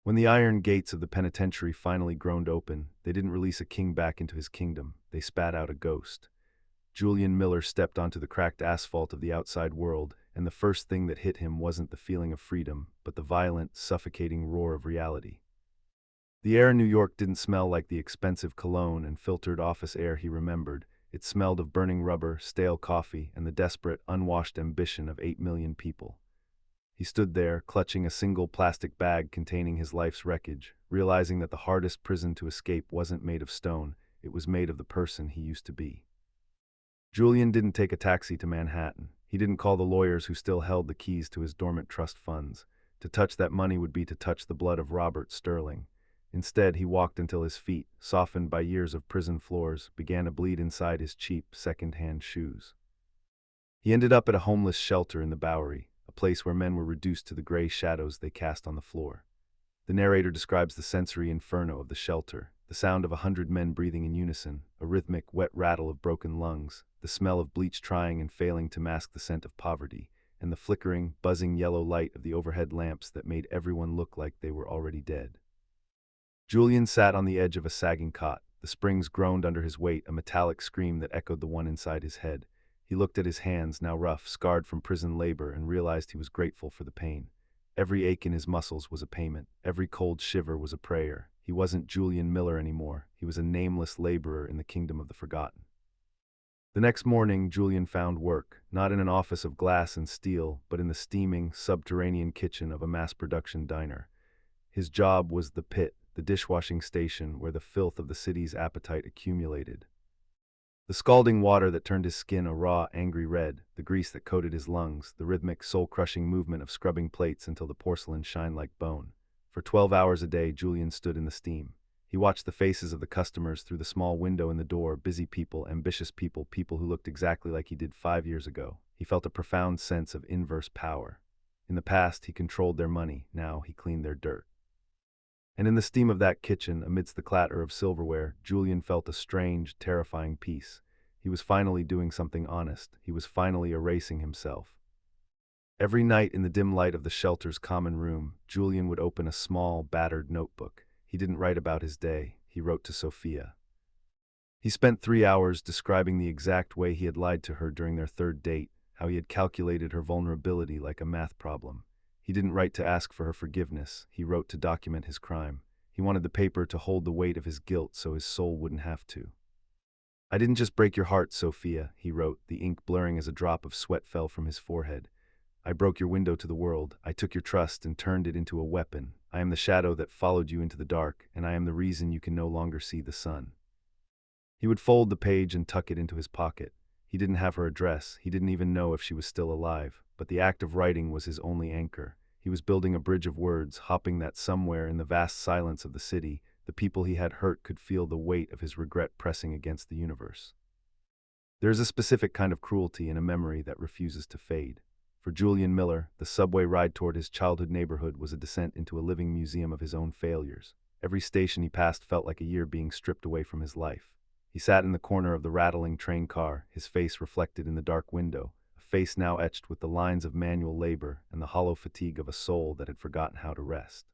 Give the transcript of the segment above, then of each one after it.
When the iron gates of the penitentiary finally groaned open, they didn't release a king back into his kingdom. They spat out a ghost. Julian Miller stepped onto the cracked asphalt of the outside world, and the first thing that hit him wasn't the feeling of freedom, but the violent, suffocating roar of reality. The air in New York didn't smell like the expensive cologne and filtered office air he remembered. It smelled of burning rubber, stale coffee, and the desperate, unwashed ambition of 8 million people. He stood there, clutching a single plastic bag containing his life's wreckage, realizing that the hardest prison to escape wasn't made of stone, it was made of the person he used to be. Julian didn't take a taxi to Manhattan. He didn't call the lawyers who still held the keys to his dormant trust funds. To touch that money would be to touch the blood of Robert Sterling. Instead, he walked until his feet, softened by years of prison floors, began to bleed inside his cheap, second-hand shoes. He ended up at a homeless shelter in the Bowery, a place where men were reduced to the gray shadows they cast on the floor. The narrator describes the sensory inferno of the shelter, the sound of 100 men breathing in unison, a rhythmic, wet rattle of broken lungs, the smell of bleach trying and failing to mask the scent of poverty, and the flickering, buzzing yellow light of the overhead lamps that made everyone look like they were already dead. Julian sat on the edge of a sagging cot. The springs groaned under his weight, a metallic scream that echoed the one inside his head. He looked at his hands, now rough, scarred from prison labor, and realized he was grateful for the pain. Every ache in his muscles was a payment. Every cold shiver was a prayer. He wasn't Julian Miller anymore. He was a nameless laborer in the kingdom of the forgotten. The next morning, Julian found work, not in an office of glass and steel, but in the steaming, subterranean kitchen of a mass-production diner. His job was the pit, the dishwashing station where the filth of the city's appetite accumulated. The scalding water that turned his skin a raw, angry red, the grease that coated his lungs, the rhythmic, soul-crushing movement of scrubbing plates until the porcelain shined like bone. For 12 hours a day, Julian stood in the steam. He watched the faces of the customers through the small window in the door, busy people, ambitious people, people who looked exactly like he did 5 years ago. He felt a profound sense of inverse power. In the past, he controlled their money. Now, he cleaned their dirt. And in the steam of that kitchen, amidst the clatter of silverware, Julian felt a strange, terrifying peace. He was finally doing something honest. He was finally erasing himself. Every night in the dim light of the shelter's common room, Julian would open a small, battered notebook. He didn't write about his day. He wrote to Sophia. He spent 3 hours describing the exact way he had lied to her during their third date, how he had calculated her vulnerability like a math problem. He didn't write to ask for her forgiveness. He wrote to document his crime. He wanted the paper to hold the weight of his guilt so his soul wouldn't have to. "I didn't just break your heart, Sophia," he wrote, the ink blurring as a drop of sweat fell from his forehead. "I broke your window to the world. I took your trust and turned it into a weapon. I am the shadow that followed you into the dark, and I am the reason you can no longer see the sun." He would fold the page and tuck it into his pocket. He didn't have her address. He didn't even know if she was still alive. But the act of writing was his only anchor. He was building a bridge of words, hoping that somewhere in the vast silence of the city, the people he had hurt could feel the weight of his regret pressing against the universe. There is a specific kind of cruelty in a memory that refuses to fade. For Julian Miller, the subway ride toward his childhood neighborhood was a descent into a living museum of his own failures. Every station he passed felt like a year being stripped away from his life. He sat in the corner of the rattling train car, his face reflected in the dark window, a face now etched with the lines of manual labor and the hollow fatigue of a soul that had forgotten how to rest.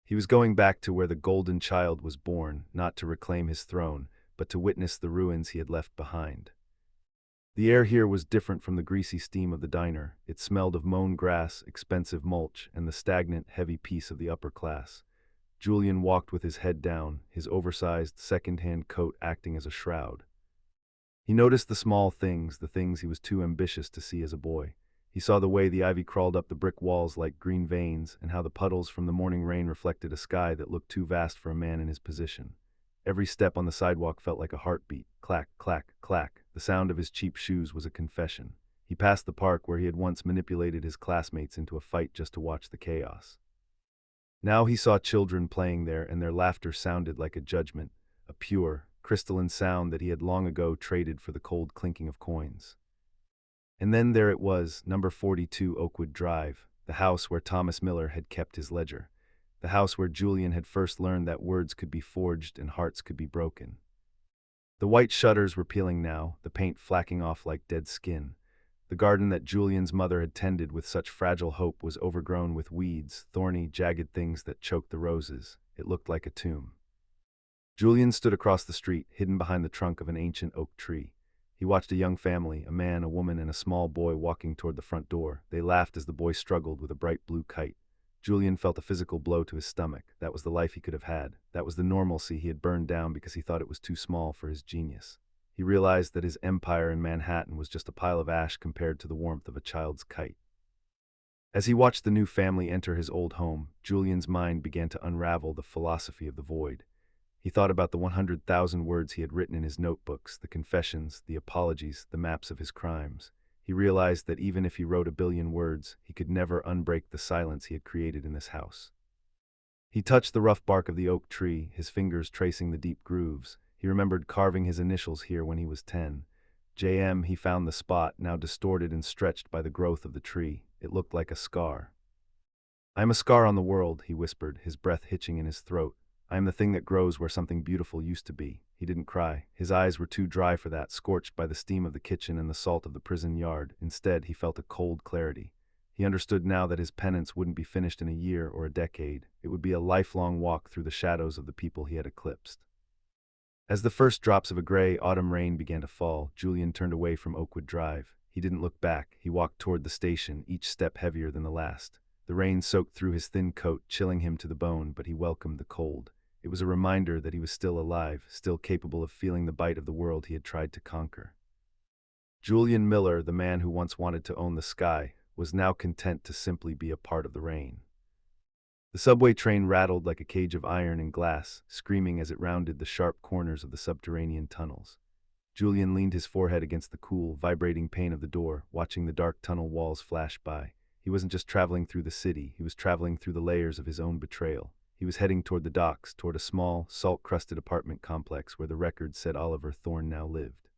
He was going back to where the golden child was born, not to reclaim his throne, but to witness the ruins he had left behind. The air here was different from the greasy steam of the diner. It smelled of mown grass, expensive mulch, and the stagnant, heavy peace of the upper class. Julian walked with his head down, his oversized, second-hand coat acting as a shroud. He noticed the small things, the things he was too ambitious to see as a boy. He saw the way the ivy crawled up the brick walls like green veins, and how the puddles from the morning rain reflected a sky that looked too vast for a man in his position. Every step on the sidewalk felt like a heartbeat. Clack, clack, clack. The sound of his cheap shoes was a confession. He passed the park where he had once manipulated his classmates into a fight just to watch the chaos. Now he saw children playing there, and their laughter sounded like a judgment, a pure, crystalline sound that he had long ago traded for the cold clinking of coins. And then there it was, number 42 Oakwood Drive, the house where Thomas Miller had kept his ledger, the house where Julian had first learned that words could be forged and hearts could be broken. The white shutters were peeling now, the paint flacking off like dead skin. The garden that Julian's mother had tended with such fragile hope was overgrown with weeds, thorny, jagged things that choked the roses. It looked like a tomb. Julian stood across the street, hidden behind the trunk of an ancient oak tree. He watched a young family, a man, a woman, and a small boy walking toward the front door. They laughed as the boy struggled with a bright blue kite. Julian felt a physical blow to his stomach. That was the life he could have had. That was the normalcy he had burned down because he thought it was too small for his genius. He realized that his empire in Manhattan was just a pile of ash compared to the warmth of a child's kite. As he watched the new family enter his old home, Julian's mind began to unravel the philosophy of the void. He thought about the 100,000 words he had written in his notebooks, the confessions, the apologies, the maps of his crimes. He realized that even if he wrote a billion words, he could never unbreak the silence he had created in this house. He touched the rough bark of the oak tree, his fingers tracing the deep grooves. He remembered carving his initials here when he was 10. JM. He found the spot, now distorted and stretched by the growth of the tree. It looked like a scar. "I am a scar on the world," he whispered, his breath hitching in his throat. "I am the thing that grows where something beautiful used to be." He didn't cry. His eyes were too dry for that, scorched by the steam of the kitchen and the salt of the prison yard. Instead, he felt a cold clarity. He understood now that his penance wouldn't be finished in a year or a decade. It would be a lifelong walk through the shadows of the people he had eclipsed. As the first drops of a gray autumn rain began to fall, Julian turned away from Oakwood Drive. He didn't look back. He walked toward the station, each step heavier than the last. The rain soaked through his thin coat, chilling him to the bone, but he welcomed the cold. It was a reminder that he was still alive, still capable of feeling the bite of the world he had tried to conquer. Julian Miller, the man who once wanted to own the sky, was now content to simply be a part of the rain. The subway train rattled like a cage of iron and glass, screaming as it rounded the sharp corners of the subterranean tunnels. Julian leaned his forehead against the cool, vibrating pane of the door, watching the dark tunnel walls flash by. He wasn't just traveling through the city, he was traveling through the layers of his own betrayal. He was heading toward the docks, toward a small, salt-crusted apartment complex where the record said Oliver Thorne now lived.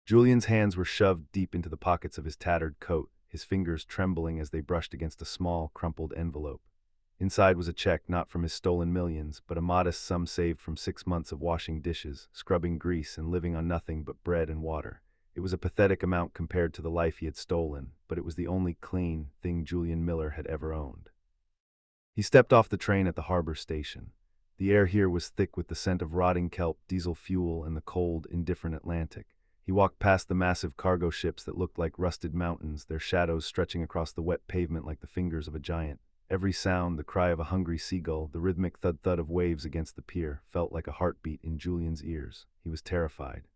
Julian's hands were shoved deep into the pockets of his tattered coat, his fingers trembling as they brushed against a small, crumpled envelope. Inside was a check not from his stolen millions, but a modest sum saved from 6 months of washing dishes, scrubbing grease, and living on nothing but bread and water. It was a pathetic amount compared to the life he had stolen, but it was the only clean thing Julian Miller had ever owned. He stepped off the train at the harbor station. The air here was thick with the scent of rotting kelp, diesel fuel, and the cold, indifferent Atlantic. He walked past the massive cargo ships that looked like rusted mountains, their shadows stretching across the wet pavement like the fingers of a giant. Every sound, the cry of a hungry seagull, the rhythmic thud-thud of waves against the pier, felt like a heartbeat in Julian's ears. He was terrified.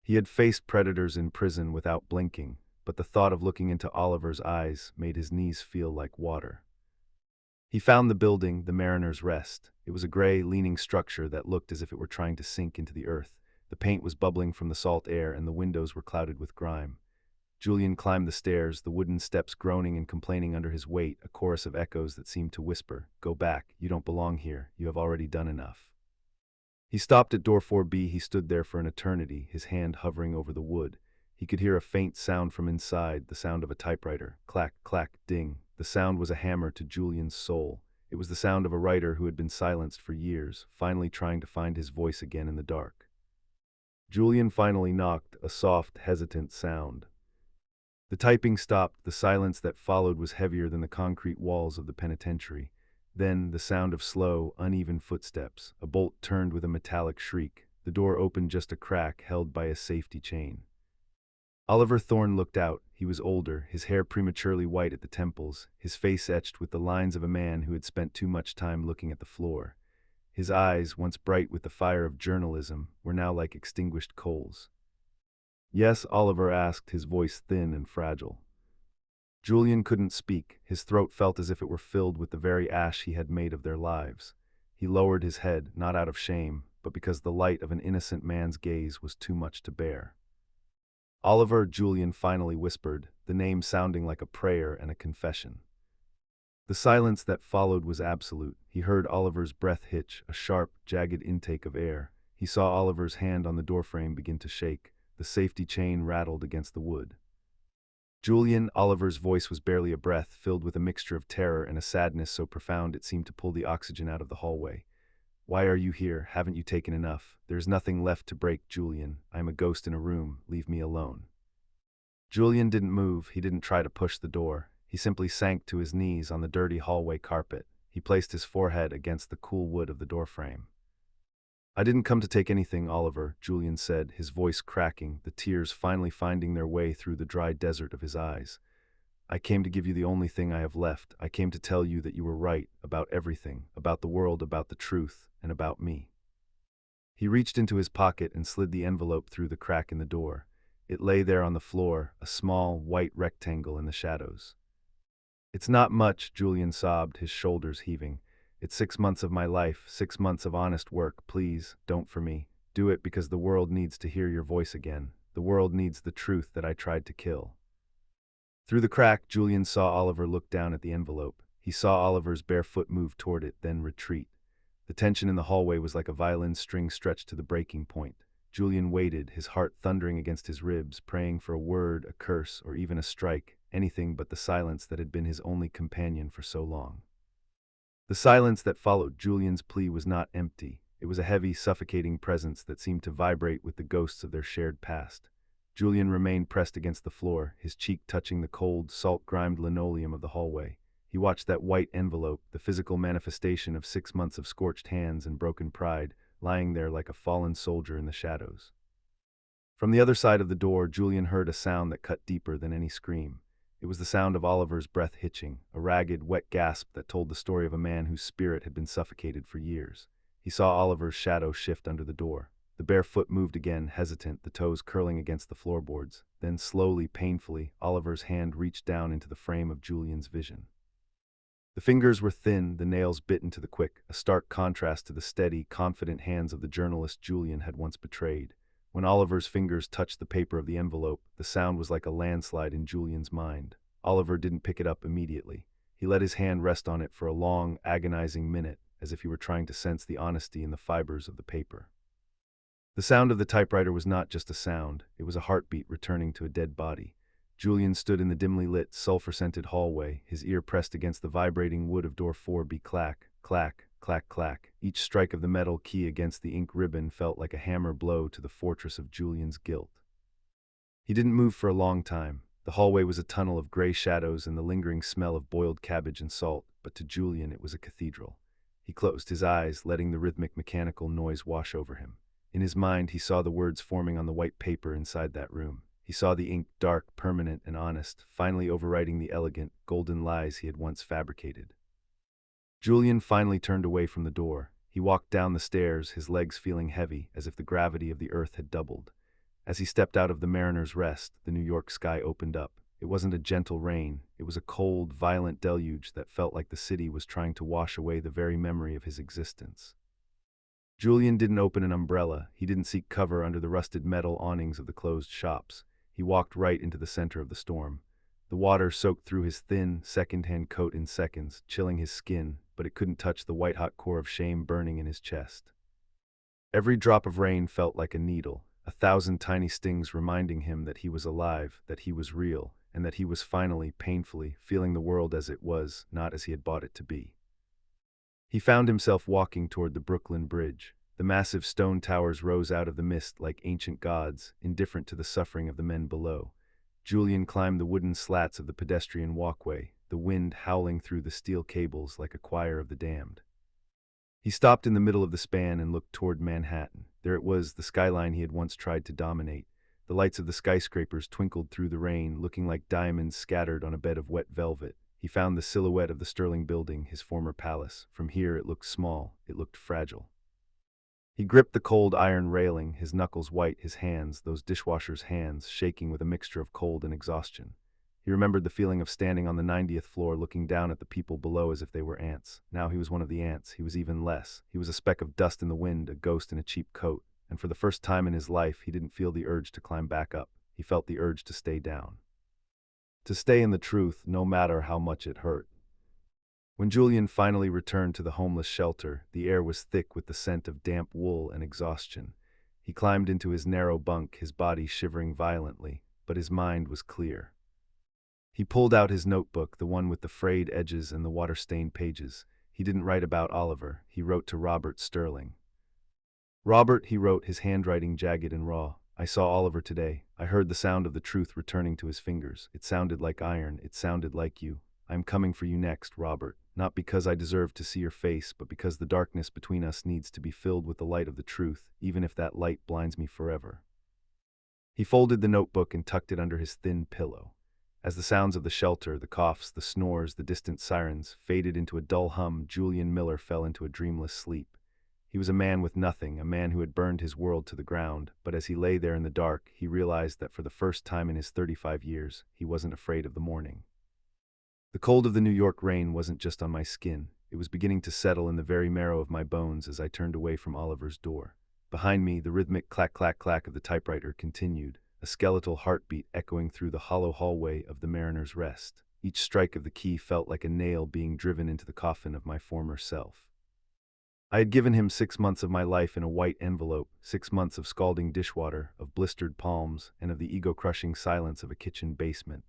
He had faced predators in prison without blinking, but the thought of looking into Oliver's eyes made his knees feel like water. He found the building, the Mariner's Rest. It was a gray, leaning structure that looked as if it were trying to sink into the earth. The paint was bubbling from the salt air, and the windows were clouded with grime. Julian climbed the stairs, the wooden steps groaning and complaining under his weight, a chorus of echoes that seemed to whisper, "Go back, you don't belong here, you have already done enough." He stopped at door 4B. He stood there for an eternity, his hand hovering over the wood. He could hear a faint sound from inside, the sound of a typewriter. Clack, clack, ding. The sound was a hammer to Julian's soul. It was the sound of a writer who had been silenced for years, finally trying to find his voice again in the dark. Julian finally knocked, a soft, hesitant sound. The typing stopped. The silence that followed was heavier than the concrete walls of the penitentiary. Then the sound of slow, uneven footsteps. A bolt turned with a metallic shriek. The door opened just a crack, held by a safety chain. Oliver Thorne looked out. He was older, his hair prematurely white at the temples, his face etched with the lines of a man who had spent too much time looking at the floor. His eyes, once bright with the fire of journalism, were now like extinguished coals. "Yes?" Oliver asked, his voice thin and fragile. Julian couldn't speak. His throat felt as if it were filled with the very ash he had made of their lives. He lowered his head, not out of shame, but because the light of an innocent man's gaze was too much to bear. "Oliver," Julian finally whispered, the name sounding like a prayer and a confession. The silence that followed was absolute. He heard Oliver's breath hitch, a sharp, jagged intake of air. He saw Oliver's hand on the doorframe begin to shake. The safety chain rattled against the wood. "Julian," Oliver's voice was barely a breath, filled with a mixture of terror and a sadness so profound it seemed to pull the oxygen out of the hallway. "Why are you here? Haven't you taken enough? There's nothing left to break, Julian. I am a ghost in a room. Leave me alone." Julian didn't move, he didn't try to push the door. He simply sank to his knees on the dirty hallway carpet. He placed his forehead against the cool wood of the doorframe. "I didn't come to take anything, Oliver," Julian said, his voice cracking, the tears finally finding their way through the dry desert of his eyes. "I came to give you the only thing I have left. I came to tell you that you were right about everything, about the world, about the truth, and about me." He reached into his pocket and slid the envelope through the crack in the door. It lay there on the floor, a small, white rectangle in the shadows. "It's not much," Julian sobbed, his shoulders heaving. "It's 6 months of my life, 6 months of honest work. Please, don't for me. Do it because the world needs to hear your voice again. The world needs the truth that I tried to kill." Through the crack, Julian saw Oliver look down at the envelope. He saw Oliver's bare foot move toward it, then retreat. The tension in the hallway was like a violin string stretched to the breaking point. Julian waited, his heart thundering against his ribs, praying for a word, a curse, or even a strike, anything but the silence that had been his only companion for so long. The silence that followed Julian's plea was not empty. It was a heavy, suffocating presence that seemed to vibrate with the ghosts of their shared past. Julian remained pressed against the floor, his cheek touching the cold, salt-grimed linoleum of the hallway. He watched that white envelope, the physical manifestation of 6 months of scorched hands and broken pride, lying there like a fallen soldier in the shadows. From the other side of the door, Julian heard a sound that cut deeper than any scream. It was the sound of Oliver's breath hitching, a ragged, wet gasp that told the story of a man whose spirit had been suffocated for years. He saw Oliver's shadow shift under the door. The bare foot moved again, hesitant, the toes curling against the floorboards. Then slowly, painfully, Oliver's hand reached down into the frame of Julian's vision. The fingers were thin, the nails bit into the quick, a stark contrast to the steady, confident hands of the journalist Julian had once betrayed. When Oliver's fingers touched the paper of the envelope, the sound was like a landslide in Julian's mind. Oliver didn't pick it up immediately. He let his hand rest on it for a long, agonizing minute, as if he were trying to sense the honesty in the fibers of the paper. The sound of the typewriter was not just a sound, it was a heartbeat returning to a dead body. Julian stood in the dimly lit, sulfur-scented hallway, his ear pressed against the vibrating wood of door 4B. Clack, clack, clack, clack. Each strike of the metal key against the ink ribbon felt like a hammer blow to the fortress of Julian's guilt. He didn't move for a long time. The hallway was a tunnel of gray shadows and the lingering smell of boiled cabbage and salt, but to Julian it was a cathedral. He closed his eyes, letting the rhythmic mechanical noise wash over him. In his mind, he saw the words forming on the white paper inside that room. He saw the ink dark, permanent, and honest, finally overwriting the elegant, golden lies he had once fabricated. Julian finally turned away from the door. He walked down the stairs, his legs feeling heavy, as if the gravity of the earth had doubled. As he stepped out of the Mariner's Rest, the New York sky opened up. It wasn't a gentle rain. It was a cold, violent deluge that felt like the city was trying to wash away the very memory of his existence. Julian didn't open an umbrella. He didn't seek cover under the rusted metal awnings of the closed shops. He walked right into the center of the storm. The water soaked through his thin, second-hand coat in seconds, chilling his skin, but it couldn't touch the white-hot core of shame burning in his chest. Every drop of rain felt like a needle, 1,000 tiny stings reminding him that he was alive, that he was real, and that he was finally, painfully, feeling the world as it was, not as he had bought it to be. He found himself walking toward the Brooklyn Bridge. The massive stone towers rose out of the mist like ancient gods, indifferent to the suffering of the men below. Julian climbed the wooden slats of the pedestrian walkway, the wind howling through the steel cables like a choir of the damned. He stopped in the middle of the span and looked toward Manhattan. There it was, the skyline he had once tried to dominate. The lights of the skyscrapers twinkled through the rain, looking like diamonds scattered on a bed of wet velvet. He found the silhouette of the Sterling Building, his former palace. From here it looked small, it looked fragile. He gripped the cold iron railing, his knuckles white, his hands, those dishwasher's hands, shaking with a mixture of cold and exhaustion. He remembered the feeling of standing on the 90th floor looking down at the people below as if they were ants. Now he was one of the ants. He was even less. He was a speck of dust in the wind, a ghost in a cheap coat. And for the first time in his life, he didn't feel the urge to climb back up. He felt the urge to stay down. To stay in the truth, no matter how much it hurt. When Julian finally returned to the homeless shelter, the air was thick with the scent of damp wool and exhaustion. He climbed into his narrow bunk, his body shivering violently, but his mind was clear. He pulled out his notebook, the one with the frayed edges and the water-stained pages. He didn't write about Oliver. He wrote to Robert Sterling. "Robert," he wrote, his handwriting jagged and raw, I saw Oliver today. I heard the sound of the truth returning to his fingers. It sounded like iron. It sounded like you. I am coming for you next, Robert. Not because I deserve to see your face, but because the darkness between us needs to be filled with the light of the truth, even if that light blinds me forever. He folded the notebook and tucked it under his thin pillow. As the sounds of the shelter, the coughs, the snores, the distant sirens faded into a dull hum, Julian Miller fell into a dreamless sleep. He was a man with nothing, a man who had burned his world to the ground, but as he lay there in the dark, he realized that for the first time in his 35 years, he wasn't afraid of the morning. The cold of the New York rain wasn't just on my skin, it was beginning to settle in the very marrow of my bones as I turned away from Oliver's door. Behind me, the rhythmic clack-clack-clack of the typewriter continued, a skeletal heartbeat echoing through the hollow hallway of the Mariner's Rest. Each strike of the key felt like a nail being driven into the coffin of my former self. I had given him 6 months of my life in a white envelope, 6 months of scalding dishwater, of blistered palms, and of the ego-crushing silence of a kitchen basement.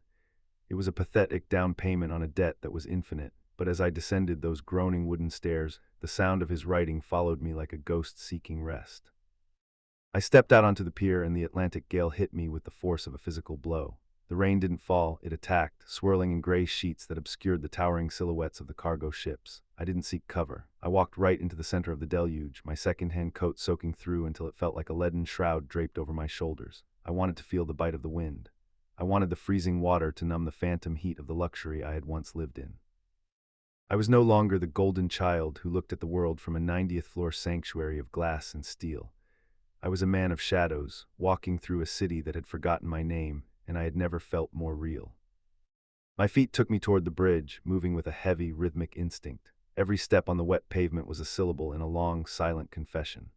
It was a pathetic down payment on a debt that was infinite, but as I descended those groaning wooden stairs, the sound of his writing followed me like a ghost seeking rest. I stepped out onto the pier and the Atlantic gale hit me with the force of a physical blow. The rain didn't fall, it attacked, swirling in gray sheets that obscured the towering silhouettes of the cargo ships. I didn't seek cover. I walked right into the center of the deluge, my second-hand coat soaking through until it felt like a leaden shroud draped over my shoulders. I wanted to feel the bite of the wind. I wanted the freezing water to numb the phantom heat of the luxury I had once lived in. I was no longer the golden child who looked at the world from a 90th floor sanctuary of glass and steel. I was a man of shadows, walking through a city that had forgotten my name, and I had never felt more real. My feet took me toward the bridge, moving with a heavy, rhythmic instinct. Every step on the wet pavement was a syllable in a long, silent confession.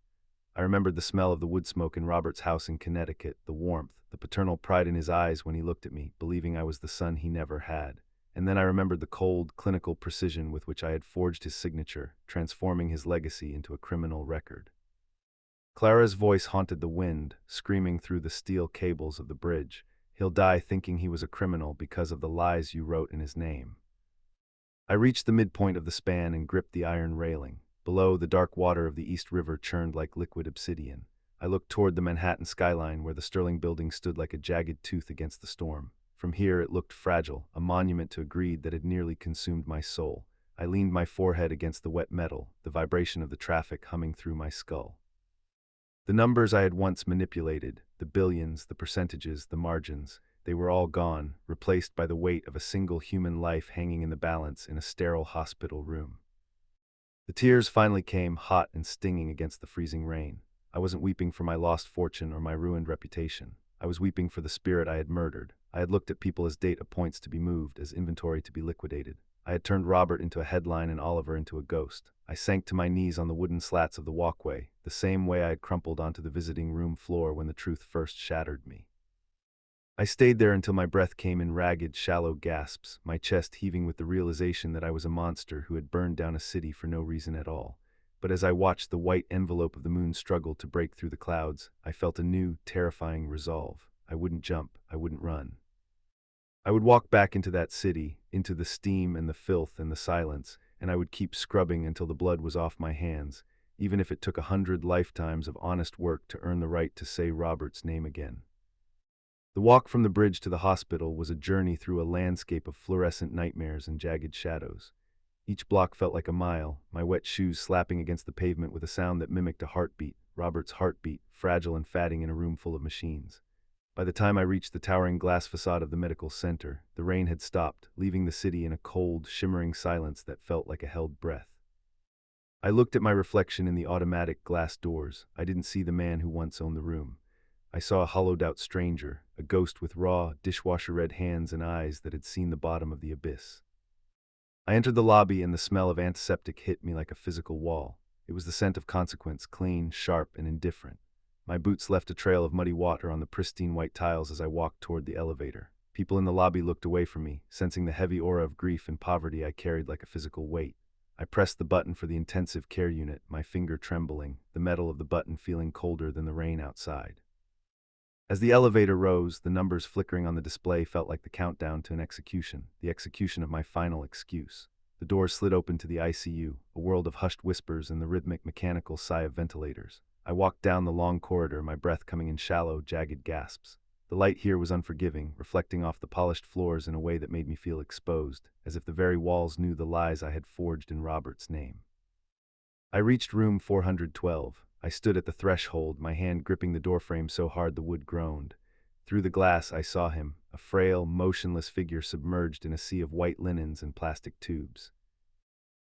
I remembered the smell of the wood smoke in Robert's house in Connecticut, the warmth, the paternal pride in his eyes when he looked at me, believing I was the son he never had. And then I remembered the cold, clinical precision with which I had forged his signature, transforming his legacy into a criminal record. Clara's voice haunted the wind, screaming through the steel cables of the bridge. He'll die thinking he was a criminal because of the lies you wrote in his name. I reached the midpoint of the span and gripped the iron railing. Below, the dark water of the East River churned like liquid obsidian. I looked toward the Manhattan skyline where the Sterling building stood like a jagged tooth against the storm. From here it looked fragile, a monument to a greed that had nearly consumed my soul. I leaned my forehead against the wet metal, the vibration of the traffic humming through my skull. The numbers I had once manipulated, the billions, the percentages, the margins, they were all gone, replaced by the weight of a single human life hanging in the balance in a sterile hospital room. The tears finally came, hot and stinging against the freezing rain. I wasn't weeping for my lost fortune or my ruined reputation. I was weeping for the spirit I had murdered. I had looked at people as data points to be moved, as inventory to be liquidated. I had turned Robert into a headline and Oliver into a ghost. I sank to my knees on the wooden slats of the walkway, the same way I had crumpled onto the visiting room floor when the truth first shattered me. I stayed there until my breath came in ragged, shallow gasps, my chest heaving with the realization that I was a monster who had burned down a city for no reason at all. But as I watched the white envelope of the moon struggle to break through the clouds, I felt a new, terrifying resolve. I wouldn't jump, I wouldn't run. I would walk back into that city, into the steam and the filth and the silence, and I would keep scrubbing until the blood was off my hands, even if it took 100 lifetimes of honest work to earn the right to say Robert's name again. The walk from the bridge to the hospital was a journey through a landscape of fluorescent nightmares and jagged shadows. Each block felt like a mile, my wet shoes slapping against the pavement with a sound that mimicked a heartbeat, Robert's heartbeat, fragile and fatting in a room full of machines. By the time I reached the towering glass facade of the medical center, the rain had stopped, leaving the city in a cold, shimmering silence that felt like a held breath. I looked at my reflection in the automatic glass doors. I didn't see the man who once owned the room. I saw a hollowed-out stranger, a ghost with raw, dishwasher-red hands and eyes that had seen the bottom of the abyss. I entered the lobby and the smell of antiseptic hit me like a physical wall. It was the scent of consequence, clean, sharp, and indifferent. My boots left a trail of muddy water on the pristine white tiles as I walked toward the elevator. People in the lobby looked away from me, sensing the heavy aura of grief and poverty I carried like a physical weight. I pressed the button for the intensive care unit, my finger trembling, the metal of the button feeling colder than the rain outside. As the elevator rose, the numbers flickering on the display felt like the countdown to an execution, the execution of my final excuse. The doors slid open to the ICU, a world of hushed whispers and the rhythmic mechanical sigh of ventilators. I walked down the long corridor, my breath coming in shallow, jagged gasps. The light here was unforgiving, reflecting off the polished floors in a way that made me feel exposed, as if the very walls knew the lies I had forged in Robert's name. I reached room 412. I stood at the threshold, my hand gripping the doorframe so hard the wood groaned. Through the glass I saw him, a frail, motionless figure submerged in a sea of white linens and plastic tubes.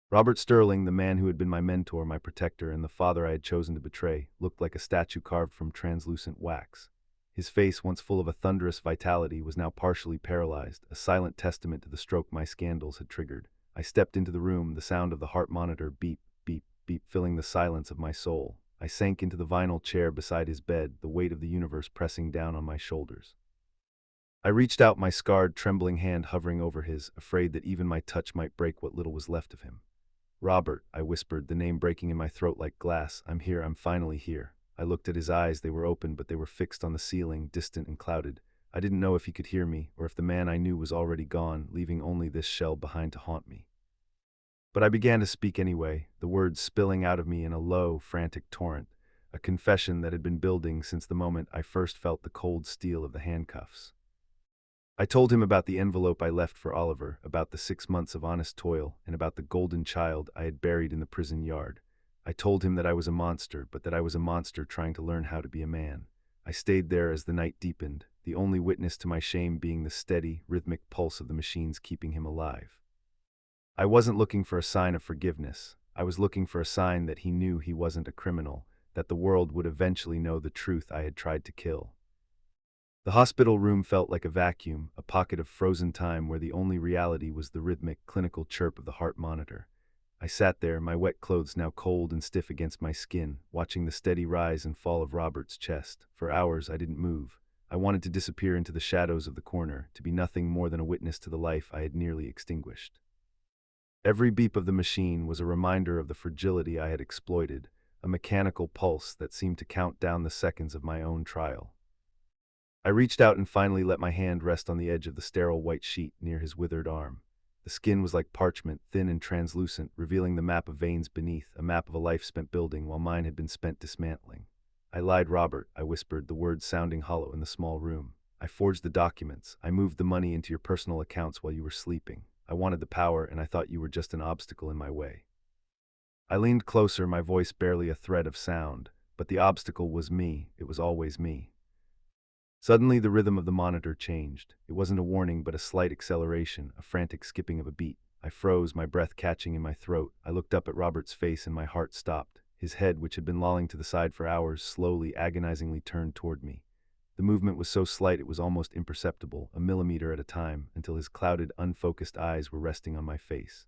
Robert Sterling, the man who had been my mentor, my protector, and the father I had chosen to betray, looked like a statue carved from translucent wax. His face, once full of a thunderous vitality, was now partially paralyzed, a silent testament to the stroke my scandals had triggered. I stepped into the room, the sound of the heart monitor beep, beep, beep filling the silence of my soul. I sank into the vinyl chair beside his bed, the weight of the universe pressing down on my shoulders. I reached out, my scarred, trembling hand hovering over his, afraid that even my touch might break what little was left of him. "Robert," I whispered, the name breaking in my throat like glass. "I'm here, I'm finally here." I looked at his eyes, they were open, but they were fixed on the ceiling, distant and clouded. I didn't know if he could hear me, or if the man I knew was already gone, leaving only this shell behind to haunt me. But I began to speak anyway, the words spilling out of me in a low, frantic torrent, a confession that had been building since the moment I first felt the cold steel of the handcuffs. I told him about the envelope I left for Oliver, about the 6 months of honest toil, and about the golden child I had buried in the prison yard. I told him that I was a monster, but that I was a monster trying to learn how to be a man. I stayed there as the night deepened, the only witness to my shame being the steady, rhythmic pulse of the machines keeping him alive. I wasn't looking for a sign of forgiveness. I was looking for a sign that he knew he wasn't a criminal, that the world would eventually know the truth I had tried to kill. The hospital room felt like a vacuum, a pocket of frozen time where the only reality was the rhythmic, clinical chirp of the heart monitor. I sat there, my wet clothes now cold and stiff against my skin, watching the steady rise and fall of Robert's chest. For hours I didn't move. I wanted to disappear into the shadows of the corner, to be nothing more than a witness to the life I had nearly extinguished. Every beep of the machine was a reminder of the fragility I had exploited, a mechanical pulse that seemed to count down the seconds of my own trial. I reached out and finally let my hand rest on the edge of the sterile white sheet near his withered arm. The skin was like parchment, thin and translucent, revealing the map of veins beneath, a map of a life spent building while mine had been spent dismantling. "I lied, Robert," I whispered, the words sounding hollow in the small room. "I forged the documents. I moved the money into your personal accounts while you were sleeping. I wanted the power, and I thought you were just an obstacle in my way." I leaned closer, my voice barely a thread of sound, but the obstacle was me. It was always me. Suddenly, the rhythm of the monitor changed. It wasn't a warning, but a slight acceleration, a frantic skipping of a beat. I froze, my breath catching in my throat. I looked up at Robert's face and my heart stopped. His head, which had been lolling to the side for hours, slowly, agonizingly turned toward me. The movement was so slight it was almost imperceptible, a millimeter at a time, until his clouded, unfocused eyes were resting on my face.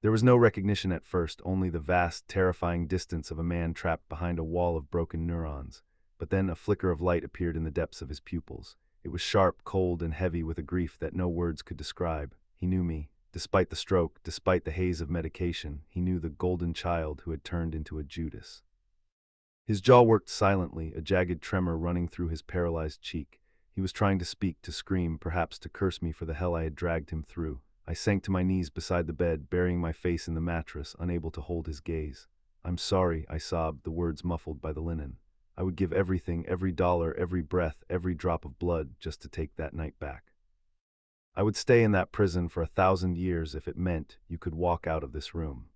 There was no recognition at first, only the vast, terrifying distance of a man trapped behind a wall of broken neurons. But then a flicker of light appeared in the depths of his pupils. It was sharp, cold, and heavy with a grief that no words could describe. He knew me. Despite the stroke, despite the haze of medication, he knew the golden child who had turned into a Judas. His jaw worked silently, a jagged tremor running through his paralyzed cheek. He was trying to speak, to scream, perhaps to curse me for the hell I had dragged him through. I sank to my knees beside the bed, burying my face in the mattress, unable to hold his gaze. "I'm sorry," I sobbed, the words muffled by the linen. I would give everything, every dollar, every breath, every drop of blood, just to take that night back. I would stay in that prison for 1,000 years if it meant you could walk out of this room.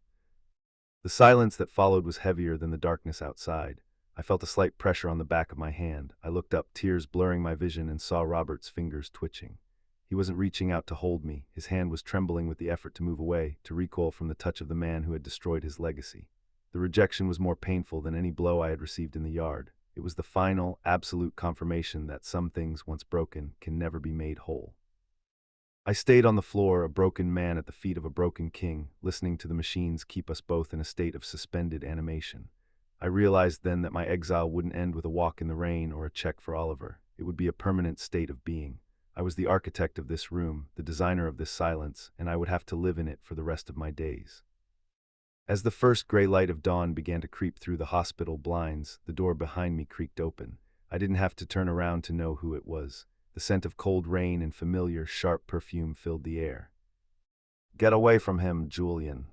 The silence that followed was heavier than the darkness outside. I felt a slight pressure on the back of my hand. I looked up, tears blurring my vision, and saw Robert's fingers twitching. He wasn't reaching out to hold me. His hand was trembling with the effort to move away, to recoil from the touch of the man who had destroyed his legacy. The rejection was more painful than any blow I had received in the yard. It was the final, absolute confirmation that some things, once broken, can never be made whole. I stayed on the floor, a broken man at the feet of a broken king, listening to the machines keep us both in a state of suspended animation. I realized then that my exile wouldn't end with a walk in the rain or a check for Oliver. It would be a permanent state of being. I was the architect of this room, the designer of this silence, and I would have to live in it for the rest of my days. As the first gray light of dawn began to creep through the hospital blinds, the door behind me creaked open. I didn't have to turn around to know who it was. The scent of cold rain and familiar, sharp perfume filled the air. "Get away from him, Julian,"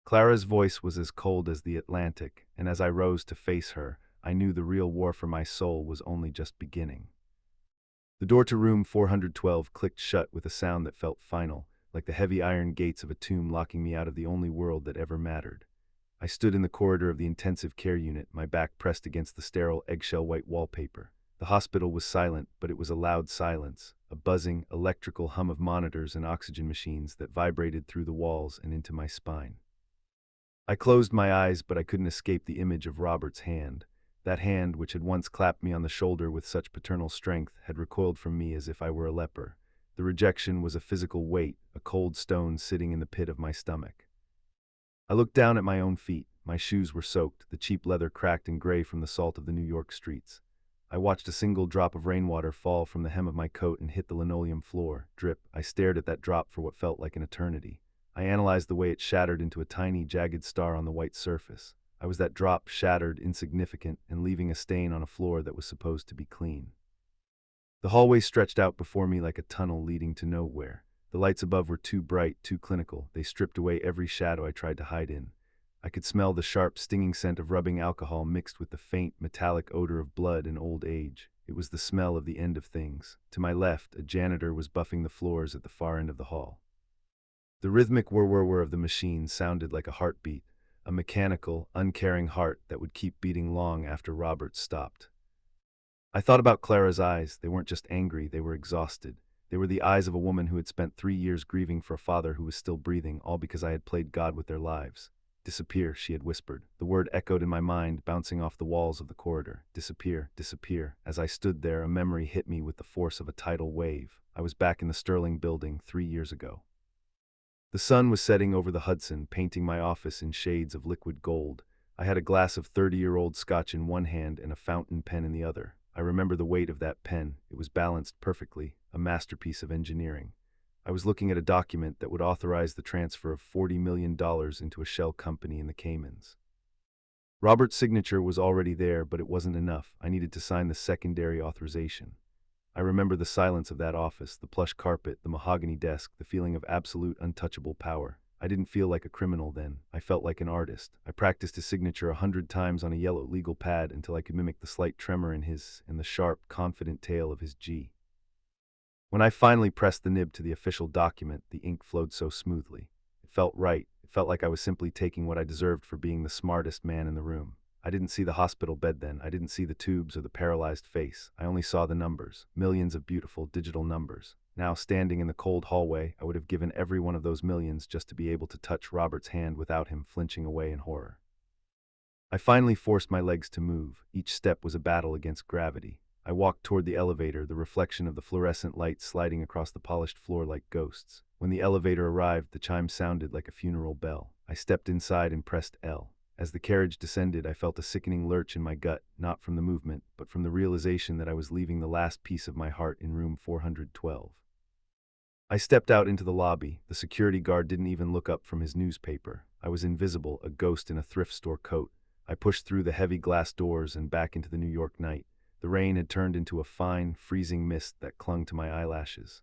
Clara's voice was as cold as the Atlantic, and as I rose to face her, I knew the real war for my soul was only just beginning. The door to room 412 clicked shut with a sound that felt final, like the heavy iron gates of a tomb locking me out of the only world that ever mattered. I stood in the corridor of the intensive care unit, my back pressed against the sterile eggshell white wallpaper. The hospital was silent, but it was a loud silence, a buzzing, electrical hum of monitors and oxygen machines that vibrated through the walls and into my spine. I closed my eyes, but I couldn't escape the image of Robert's hand. That hand, which had once clapped me on the shoulder with such paternal strength, had recoiled from me as if I were a leper. The rejection was a physical weight, a cold stone sitting in the pit of my stomach. I looked down at my own feet. My shoes were soaked, the cheap leather cracked and gray from the salt of the New York streets. I watched a single drop of rainwater fall from the hem of my coat and hit the linoleum floor. Drip. I stared at that drop for what felt like an eternity. I analyzed the way it shattered into a tiny, jagged star on the white surface. I was that drop, shattered, insignificant, and leaving a stain on a floor that was supposed to be clean. The hallway stretched out before me like a tunnel leading to nowhere. The lights above were too bright, too clinical. They stripped away every shadow I tried to hide in. I could smell the sharp, stinging scent of rubbing alcohol mixed with the faint, metallic odor of blood and old age. It was the smell of the end of things. To my left, a janitor was buffing the floors at the far end of the hall. The rhythmic whir-whir-whir of the machine sounded like a heartbeat, a mechanical, uncaring heart that would keep beating long after Robert stopped. I thought about Clara's eyes. They weren't just angry, they were exhausted. They were the eyes of a woman who had spent 3 years grieving for a father who was still breathing, all because I had played God with their lives. Disappear, she had whispered. The word echoed in my mind, bouncing off the walls of the corridor. Disappear, disappear. As I stood there, a memory hit me with the force of a tidal wave. I was back in the Sterling building 3 years ago. The sun was setting over the Hudson, painting my office in shades of liquid gold. I had a glass of 30-year-old scotch in one hand and a fountain pen in the other. I remember the weight of that pen. It was balanced perfectly, a masterpiece of engineering. I was looking at a document that would authorize the transfer of $40 million into a shell company in the Caymans. Robert's signature was already there, but it wasn't enough. I needed to sign the secondary authorization. I remember the silence of that office, the plush carpet, the mahogany desk, the feeling of absolute, untouchable power. I didn't feel like a criminal then. I felt like an artist. I practiced his signature 100 times on a yellow legal pad until I could mimic the slight tremor in his and the sharp, confident tail of his G. When I finally pressed the nib to the official document, the ink flowed so smoothly. It felt right. It felt like I was simply taking what I deserved for being the smartest man in the room. I didn't see the hospital bed then. I didn't see the tubes or the paralyzed face. I only saw the numbers, millions of beautiful digital numbers. Now, standing in the cold hallway, I would have given every one of those millions just to be able to touch Robert's hand without him flinching away in horror. I finally forced my legs to move. Each step was a battle against gravity. I walked toward the elevator, the reflection of the fluorescent lights sliding across the polished floor like ghosts. When the elevator arrived, the chime sounded like a funeral bell. I stepped inside and pressed L. As the carriage descended, I felt a sickening lurch in my gut, not from the movement, but from the realization that I was leaving the last piece of my heart in room 412. I stepped out into the lobby. The security guard didn't even look up from his newspaper. I was invisible, a ghost in a thrift store coat. I pushed through the heavy glass doors and back into the New York night. The rain had turned into a fine, freezing mist that clung to my eyelashes.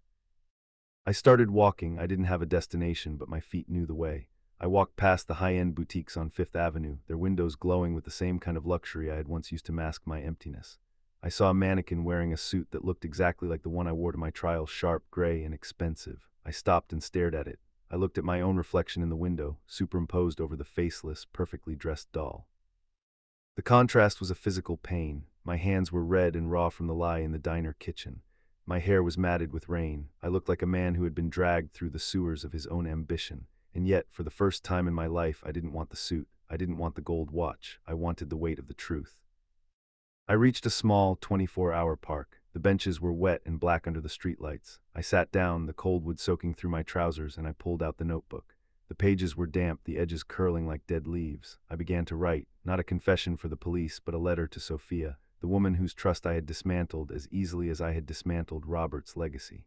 I started walking. I didn't have a destination, but my feet knew the way. I walked past the high-end boutiques on Fifth Avenue, their windows glowing with the same kind of luxury I had once used to mask my emptiness. I saw a mannequin wearing a suit that looked exactly like the one I wore to my trial, sharp, gray, and expensive. I stopped and stared at it. I looked at my own reflection in the window, superimposed over the faceless, perfectly dressed doll. The contrast was a physical pain. My hands were red and raw from the lie in the diner kitchen. My hair was matted with rain. I looked like a man who had been dragged through the sewers of his own ambition. And yet, for the first time in my life, I didn't want the suit. I didn't want the gold watch. I wanted the weight of the truth. I reached a small, 24-hour park. The benches were wet and black under the streetlights. I sat down, the cold wood soaking through my trousers, and I pulled out the notebook. The pages were damp, the edges curling like dead leaves. I began to write, not a confession for the police, but a letter to Sophia, the woman whose trust I had dismantled as easily as I had dismantled Robert's legacy.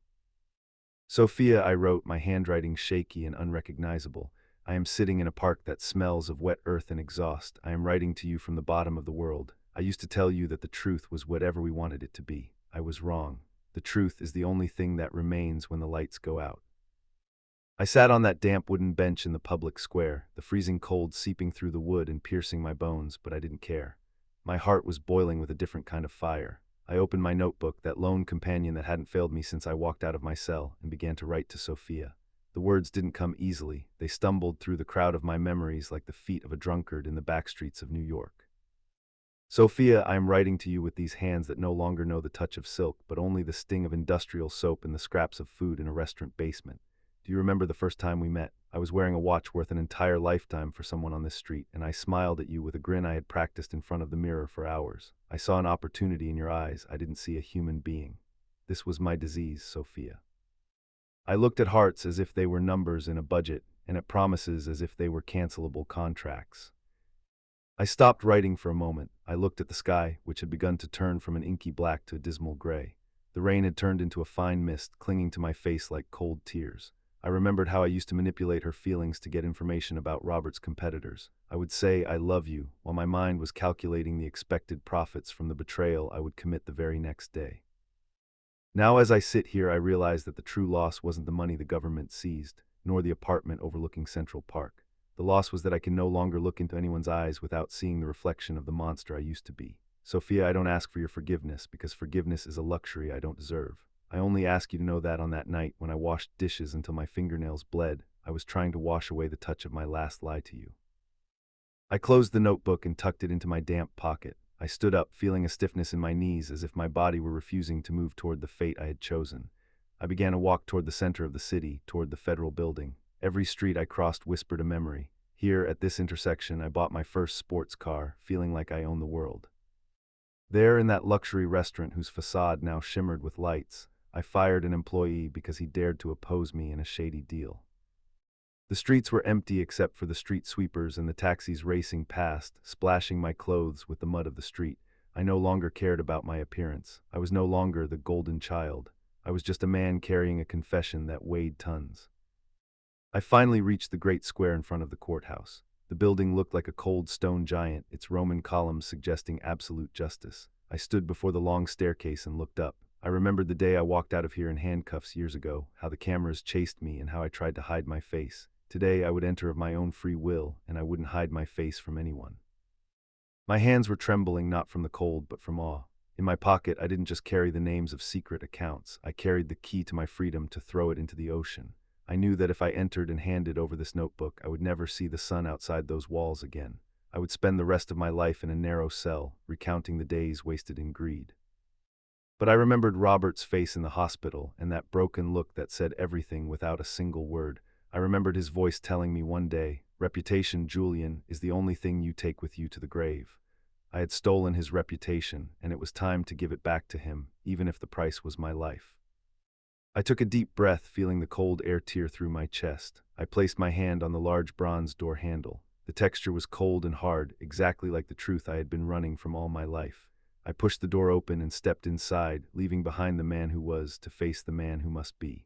Sophia, I wrote, my handwriting shaky and unrecognizable. I am sitting in a park that smells of wet earth and exhaust. I am writing to you from the bottom of the world. I used to tell you that the truth was whatever we wanted it to be. I was wrong. The truth is the only thing that remains when the lights go out. I sat on that damp wooden bench in the public square, the freezing cold seeping through the wood and piercing my bones, but I didn't care. My heart was boiling with a different kind of fire. I opened my notebook, that lone companion that hadn't failed me since I walked out of my cell, and began to write to Sophia. The words didn't come easily. They stumbled through the crowd of my memories like the feet of a drunkard in the back streets of New York. Sophia, I am writing to you with these hands that no longer know the touch of silk, but only the sting of industrial soap and the scraps of food in a restaurant basement. Do you remember the first time we met? I was wearing a watch worth an entire lifetime for someone on this street, and I smiled at you with a grin I had practiced in front of the mirror for hours. I saw an opportunity in your eyes. I didn't see a human being. This was my disease, Sophia. I looked at hearts as if they were numbers in a budget, and at promises as if they were cancelable contracts. I stopped writing for a moment. I looked at the sky, which had begun to turn from an inky black to a dismal gray. The rain had turned into a fine mist, clinging to my face like cold tears. I remembered how I used to manipulate her feelings to get information about Robert's competitors. I would say, "I love you," while my mind was calculating the expected profits from the betrayal I would commit the very next day. Now as I sit here, I realize that the true loss wasn't the money the government seized, nor the apartment overlooking Central Park. The loss was that I can no longer look into anyone's eyes without seeing the reflection of the monster I used to be. Sophia, I don't ask for your forgiveness, because forgiveness is a luxury I don't deserve. I only ask you to know that on that night, when I washed dishes until my fingernails bled, I was trying to wash away the touch of my last lie to you. I closed the notebook and tucked it into my damp pocket. I stood up, feeling a stiffness in my knees as if my body were refusing to move toward the fate I had chosen. I began a walk toward the center of the city, toward the federal building. Every street I crossed whispered a memory. Here, at this intersection, I bought my first sports car, feeling like I owned the world. There, in that luxury restaurant whose facade now shimmered with lights, I fired an employee because he dared to oppose me in a shady deal. The streets were empty except for the street sweepers and the taxis racing past, splashing my clothes with the mud of the street. I no longer cared about my appearance. I was no longer the golden child. I was just a man carrying a confession that weighed tons. I finally reached the great square in front of the courthouse. The building looked like a cold stone giant, its Roman columns suggesting absolute justice. I stood before the long staircase and looked up. I remembered the day I walked out of here in handcuffs years ago, how the cameras chased me and how I tried to hide my face. Today I would enter of my own free will, and I wouldn't hide my face from anyone. My hands were trembling not from the cold but from awe. In my pocket I didn't just carry the names of secret accounts, I carried the key to my freedom to throw it into the ocean. I knew that if I entered and handed over this notebook, I would never see the sun outside those walls again. I would spend the rest of my life in a narrow cell, recounting the days wasted in greed. But I remembered Robert's face in the hospital, and that broken look that said everything without a single word. I remembered his voice telling me one day, "Reputation, Julian, is the only thing you take with you to the grave." I had stolen his reputation, and it was time to give it back to him, even if the price was my life. I took a deep breath, feeling the cold air tear through my chest. I placed my hand on the large bronze door handle. The texture was cold and hard, exactly like the truth I had been running from all my life. I pushed the door open and stepped inside, leaving behind the man who was, to face the man who must be.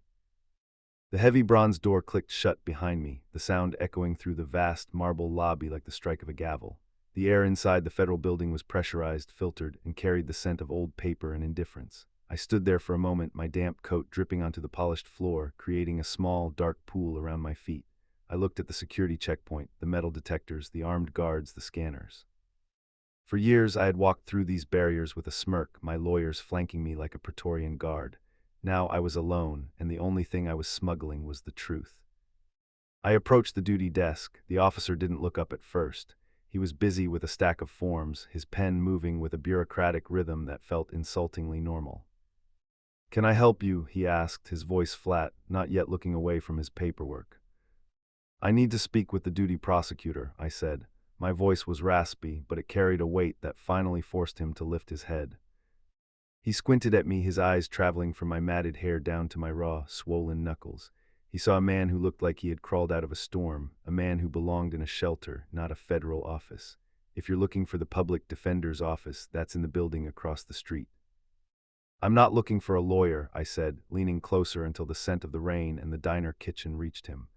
The heavy bronze door clicked shut behind me, the sound echoing through the vast marble lobby like the strike of a gavel. The air inside the federal building was pressurized, filtered, and carried the scent of old paper and indifference. I stood there for a moment, my damp coat dripping onto the polished floor, creating a small, dark pool around my feet. I looked at the security checkpoint, the metal detectors, the armed guards, the scanners. For years I had walked through these barriers with a smirk, my lawyers flanking me like a Praetorian guard. Now I was alone, and the only thing I was smuggling was the truth. I approached the duty desk. The officer didn't look up at first. He was busy with a stack of forms, his pen moving with a bureaucratic rhythm that felt insultingly normal. "Can I help you?" he asked, his voice flat, not yet looking away from his paperwork. "I need to speak with the duty prosecutor," I said. My voice was raspy, but it carried a weight that finally forced him to lift his head. He squinted at me, his eyes traveling from my matted hair down to my raw, swollen knuckles. He saw a man who looked like he had crawled out of a storm, a man who belonged in a shelter, not a federal office. "If you're looking for the public defender's office, that's in the building across the street." "I'm not looking for a lawyer," I said, leaning closer until the scent of the rain and the diner kitchen reached him.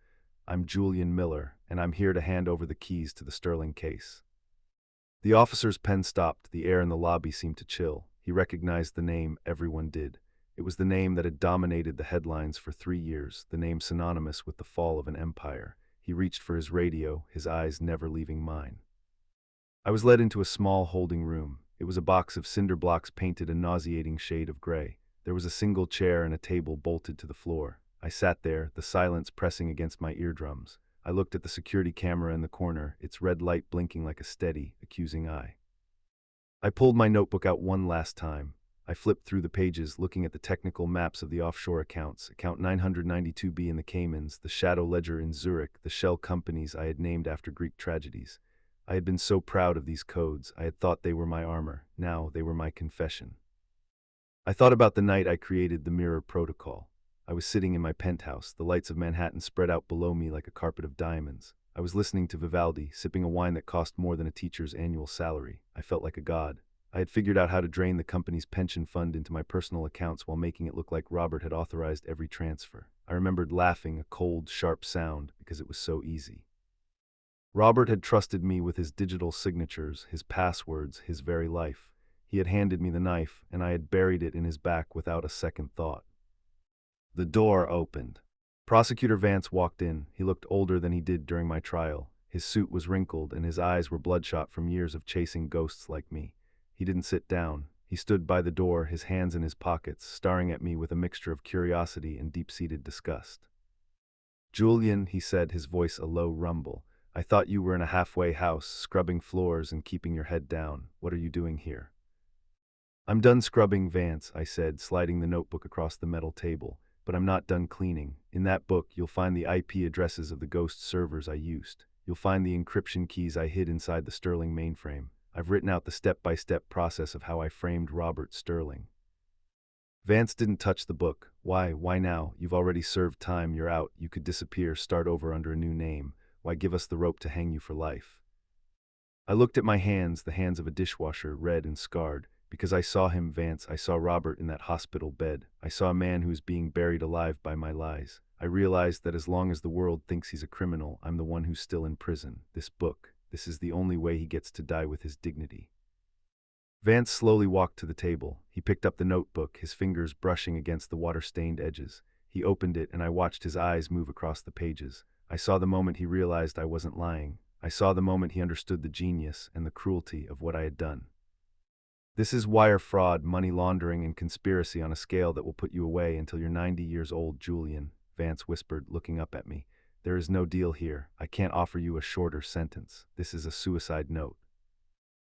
"I'm Julian Miller, and I'm here to hand over the keys to the Sterling case." The officer's pen stopped. The air in the lobby seemed to chill. He recognized the name, everyone did. It was the name that had dominated the headlines for 3 years, the name synonymous with the fall of an empire. He reached for his radio, his eyes never leaving mine. I was led into a small holding room. It was a box of cinder blocks painted a nauseating shade of gray. There was a single chair and a table bolted to the floor. I sat there, the silence pressing against my eardrums. I looked at the security camera in the corner, its red light blinking like a steady, accusing eye. I pulled my notebook out one last time. I flipped through the pages, looking at the technical maps of the offshore accounts, account 992B in the Caymans, the shadow ledger in Zurich, the shell companies I had named after Greek tragedies. I had been so proud of these codes. I had thought they were my armor. Now they were my confession. I thought about the night I created the Mirror Protocol. I was sitting in my penthouse, the lights of Manhattan spread out below me like a carpet of diamonds. I was listening to Vivaldi, sipping a wine that cost more than a teacher's annual salary. I felt like a god. I had figured out how to drain the company's pension fund into my personal accounts while making it look like Robert had authorized every transfer. I remembered laughing, a cold, sharp sound, because it was so easy. Robert had trusted me with his digital signatures, his passwords, his very life. He had handed me the knife, and I had buried it in his back without a second thought. The door opened. Prosecutor Vance walked in. He looked older than he did during my trial. His suit was wrinkled, and his eyes were bloodshot from years of chasing ghosts like me. He didn't sit down. He stood by the door, his hands in his pockets, staring at me with a mixture of curiosity and deep-seated disgust. "Julian," he said, his voice a low rumble, "I thought you were in a halfway house, scrubbing floors and keeping your head down. What are you doing here?" "I'm done scrubbing, Vance," I said, sliding the notebook across the metal table. "But I'm not done cleaning. In that book, you'll find the IP addresses of the ghost servers I used. You'll find the encryption keys I hid inside the Sterling mainframe. I've written out the step-by-step process of how I framed Robert Sterling." Vance didn't touch the book. Why now? You've already served time, you're out, you could disappear, start over under a new name. Why give us the rope to hang you for life? I looked at my hands, the hands of a dishwasher, red and scarred. Because I saw him, Vance, I saw Robert in that hospital bed. I saw a man who is being buried alive by my lies. I realized that as long as the world thinks he's a criminal, I'm the one who's still in prison. This book, this is the only way he gets to die with his dignity. Vance slowly walked to the table. He picked up the notebook, his fingers brushing against the water-stained edges. He opened it, and I watched his eyes move across the pages. I saw the moment he realized I wasn't lying. I saw the moment he understood the genius and the cruelty of what I had done. "This is wire fraud, money laundering, and conspiracy on a scale that will put you away until you're 90 years old, Julian," Vance whispered, looking up at me. "There is no deal here. I can't offer you a shorter sentence. This is a suicide note."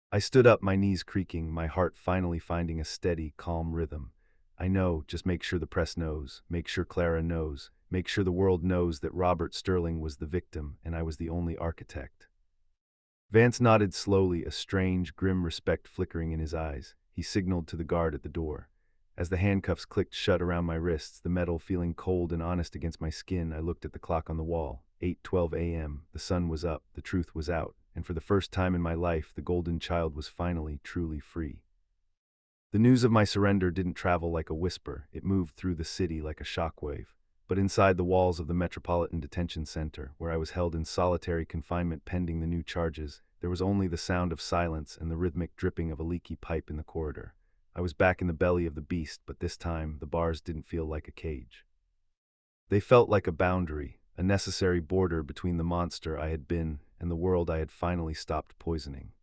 I stood up, my knees creaking, my heart finally finding a steady, calm rhythm. "I know, just make sure the press knows. Make sure Clara knows. Make sure the world knows that Robert Sterling was the victim and I was the only architect." Vance nodded slowly, a strange, grim respect flickering in his eyes. He signaled to the guard at the door. As the handcuffs clicked shut around my wrists, the metal feeling cold and honest against my skin, I looked at the clock on the wall. 8:12 a.m. The sun was up, the truth was out, and for the first time in my life, the golden child was finally, truly free. The news of my surrender didn't travel like a whisper. It moved through the city like a shockwave. But inside the walls of the Metropolitan Detention Center, where I was held in solitary confinement pending the new charges, there was only the sound of silence and the rhythmic dripping of a leaky pipe in the corridor. I was back in the belly of the beast, but this time the bars didn't feel like a cage. They felt like a boundary, a necessary border between the monster I had been and the world I had finally stopped poisoning.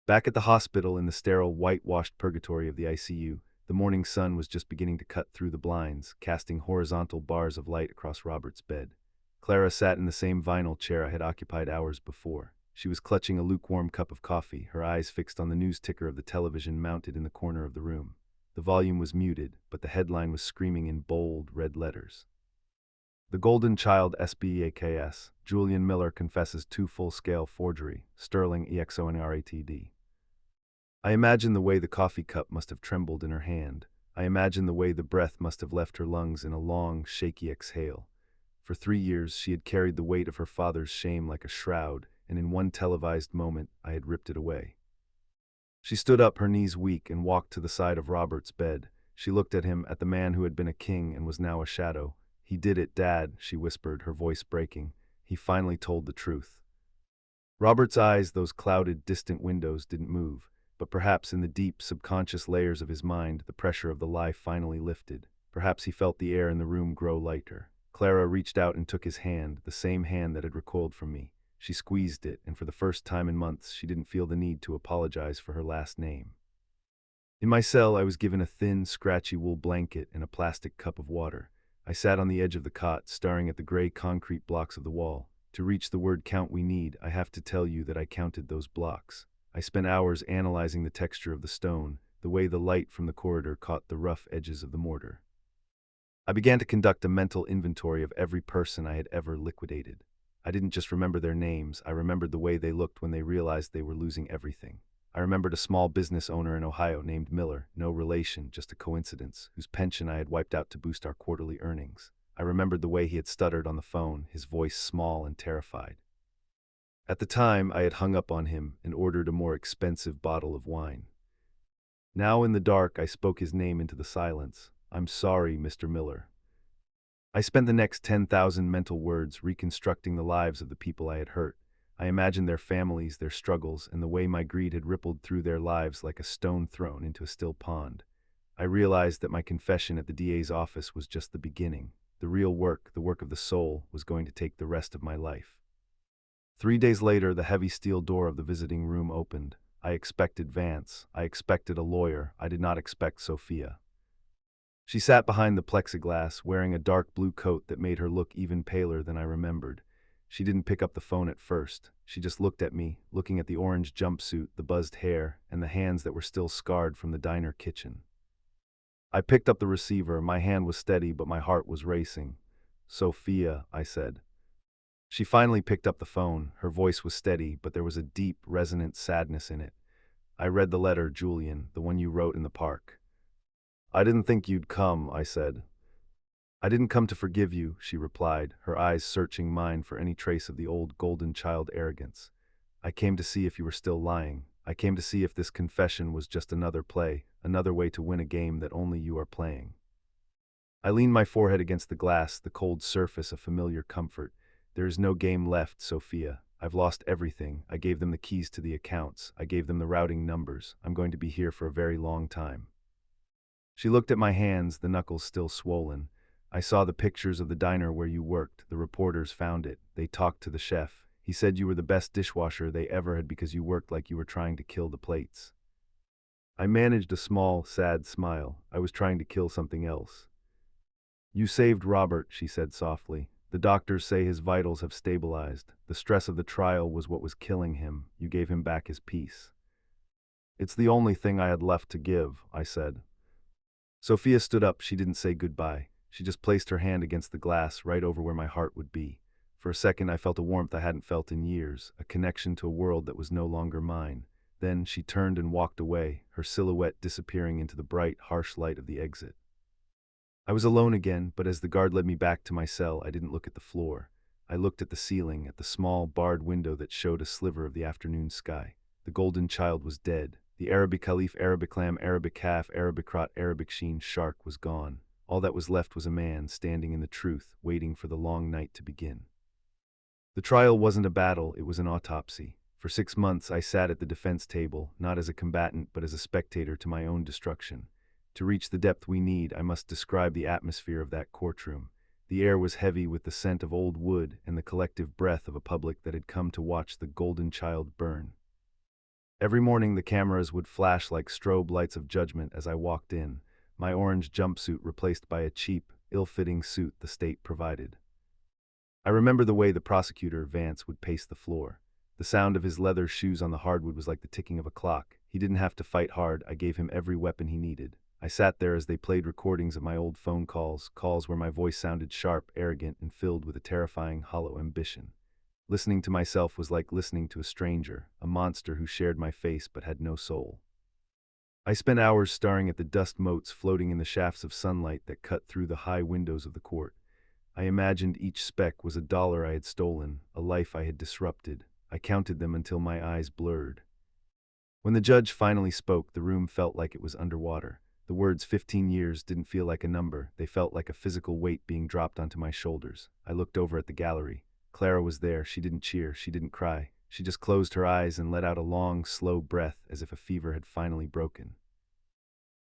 Back at the hospital in the sterile, whitewashed purgatory of the ICU, the morning sun was just beginning to cut through the blinds, casting horizontal bars of light across Robert's bed. Clara sat in the same vinyl chair I had occupied hours before. She was clutching a lukewarm cup of coffee, her eyes fixed on the news ticker of the television mounted in the corner of the room. The volume was muted, but the headline was screaming in bold, red letters. "The Golden Child SBAKS. Julian Miller confesses 2 full-scale forgery. Sterling EXONRATD." I imagined the way the coffee cup must have trembled in her hand. I imagined the way the breath must have left her lungs in a long, shaky exhale. For 3 years, she had carried the weight of her father's shame like a shroud, and in one televised moment, I had ripped it away. She stood up, her knees weak, and walked to the side of Robert's bed. She looked at him, at the man who had been a king and was now a shadow. "He did it, Dad," she whispered, her voice breaking. "He finally told the truth." Robert's eyes, those clouded, distant windows, didn't move. but perhaps in the deep, subconscious layers of his mind, the pressure of the lie finally lifted. Perhaps he felt the air in the room grow lighter. Clara reached out and took his hand, the same hand that had recoiled from me. She squeezed it, and for the first time in months, she didn't feel the need to apologize for her last name. In my cell, I was given a thin, scratchy wool blanket and a plastic cup of water. I sat on the edge of the cot, staring at the gray concrete blocks of the wall. To reach the word count we need, I have to tell you that I counted those blocks. I spent hours analyzing the texture of the stone, the way the light from the corridor caught the rough edges of the mortar. I began to conduct a mental inventory of every person I had ever liquidated. I didn't just remember their names, I remembered the way they looked when they realized they were losing everything. I remembered a small business owner in Ohio named Miller, no relation, just a coincidence, whose pension I had wiped out to boost our quarterly earnings. I remembered the way he had stuttered on the phone, his voice small and terrified. At the time, I had hung up on him and ordered a more expensive bottle of wine. Now in the dark, I spoke his name into the silence. "I'm sorry, Mr. Miller." I spent the next 10,000 mental words reconstructing the lives of the people I had hurt. I imagined their families, their struggles, and the way my greed had rippled through their lives like a stone thrown into a still pond. I realized that my confession at the DA's office was just the beginning. The real work, the work of the soul, was going to take the rest of my life. 3 days later, the heavy steel door of the visiting room opened. I expected Vance. I expected a lawyer. I did not expect Sophia. She sat behind the plexiglass, wearing a dark blue coat that made her look even paler than I remembered. She didn't pick up the phone at first. She just looked at me, looking at the orange jumpsuit, the buzzed hair, and the hands that were still scarred from the diner kitchen. I picked up the receiver. My hand was steady, but my heart was racing. "Sophia," I said. She finally picked up the phone. Her voice was steady, but there was a deep, resonant sadness in it. "I read the letter, Julian, the one you wrote in the park." "I didn't think you'd come," I said. "I didn't come to forgive you," she replied, her eyes searching mine for any trace of the old golden child arrogance. "I came to see if you were still lying. I came to see if this confession was just another play, another way to win a game that only you are playing." I leaned my forehead against the glass, the cold surface a familiar comfort. "There is no game left, Sophia. I've lost everything. I gave them the keys to the accounts. I gave them the routing numbers. I'm going to be here for a very long time." She looked at my hands, the knuckles still swollen. "I saw the pictures of the diner where you worked. The reporters found it. They talked to the chef. He said you were the best dishwasher they ever had because you worked like you were trying to kill the plates." I managed a small, sad smile. I was trying to kill something else. "You saved Robert," she said softly. "The doctors say his vitals have stabilized. The stress of the trial was what was killing him. You gave him back his peace." "It's the only thing I had left to give," I said. Sophia stood up. She didn't say goodbye. She just placed her hand against the glass right over where my heart would be. For a second, I felt a warmth I hadn't felt in years, a connection to a world that was no longer mine. Then she turned and walked away, her silhouette disappearing into the bright, harsh light of the exit. I was alone again, but as the guard led me back to my cell, I didn't look at the floor. I looked at the ceiling, at the small, barred window that showed a sliver of the afternoon sky. The golden child was dead. The Arabic caliph, Arabic lamb, Arabic calf, Arabic crot, Arabic sheen shark was gone. All that was left was a man standing in the truth, waiting for the long night to begin. The trial wasn't a battle, it was an autopsy. For 6 months I sat at the defense table, not as a combatant but as a spectator to my own destruction. To reach the depth we need, I must describe the atmosphere of that courtroom. The air was heavy with the scent of old wood and the collective breath of a public that had come to watch the golden child burn. Every morning the cameras would flash like strobe lights of judgment as I walked in, my orange jumpsuit replaced by a cheap, ill-fitting suit the state provided. I remember the way the prosecutor, Vance, would pace the floor. The sound of his leather shoes on the hardwood was like the ticking of a clock. He didn't have to fight hard. I gave him every weapon he needed. I sat there as they played recordings of my old phone calls where my voice sounded sharp, arrogant, and filled with a terrifying, hollow ambition. Listening to myself was like listening to a stranger, a monster who shared my face but had no soul. I spent hours staring at the dust motes floating in the shafts of sunlight that cut through the high windows of the court. I imagined each speck was a dollar I had stolen, a life I had disrupted. I counted them until my eyes blurred. When the judge finally spoke, the room felt like it was underwater. The words 15 years didn't feel like a number, they felt like a physical weight being dropped onto my shoulders. I looked over at the gallery. Clara was there. She didn't cheer, she didn't cry. She just closed her eyes and let out a long, slow breath as if a fever had finally broken.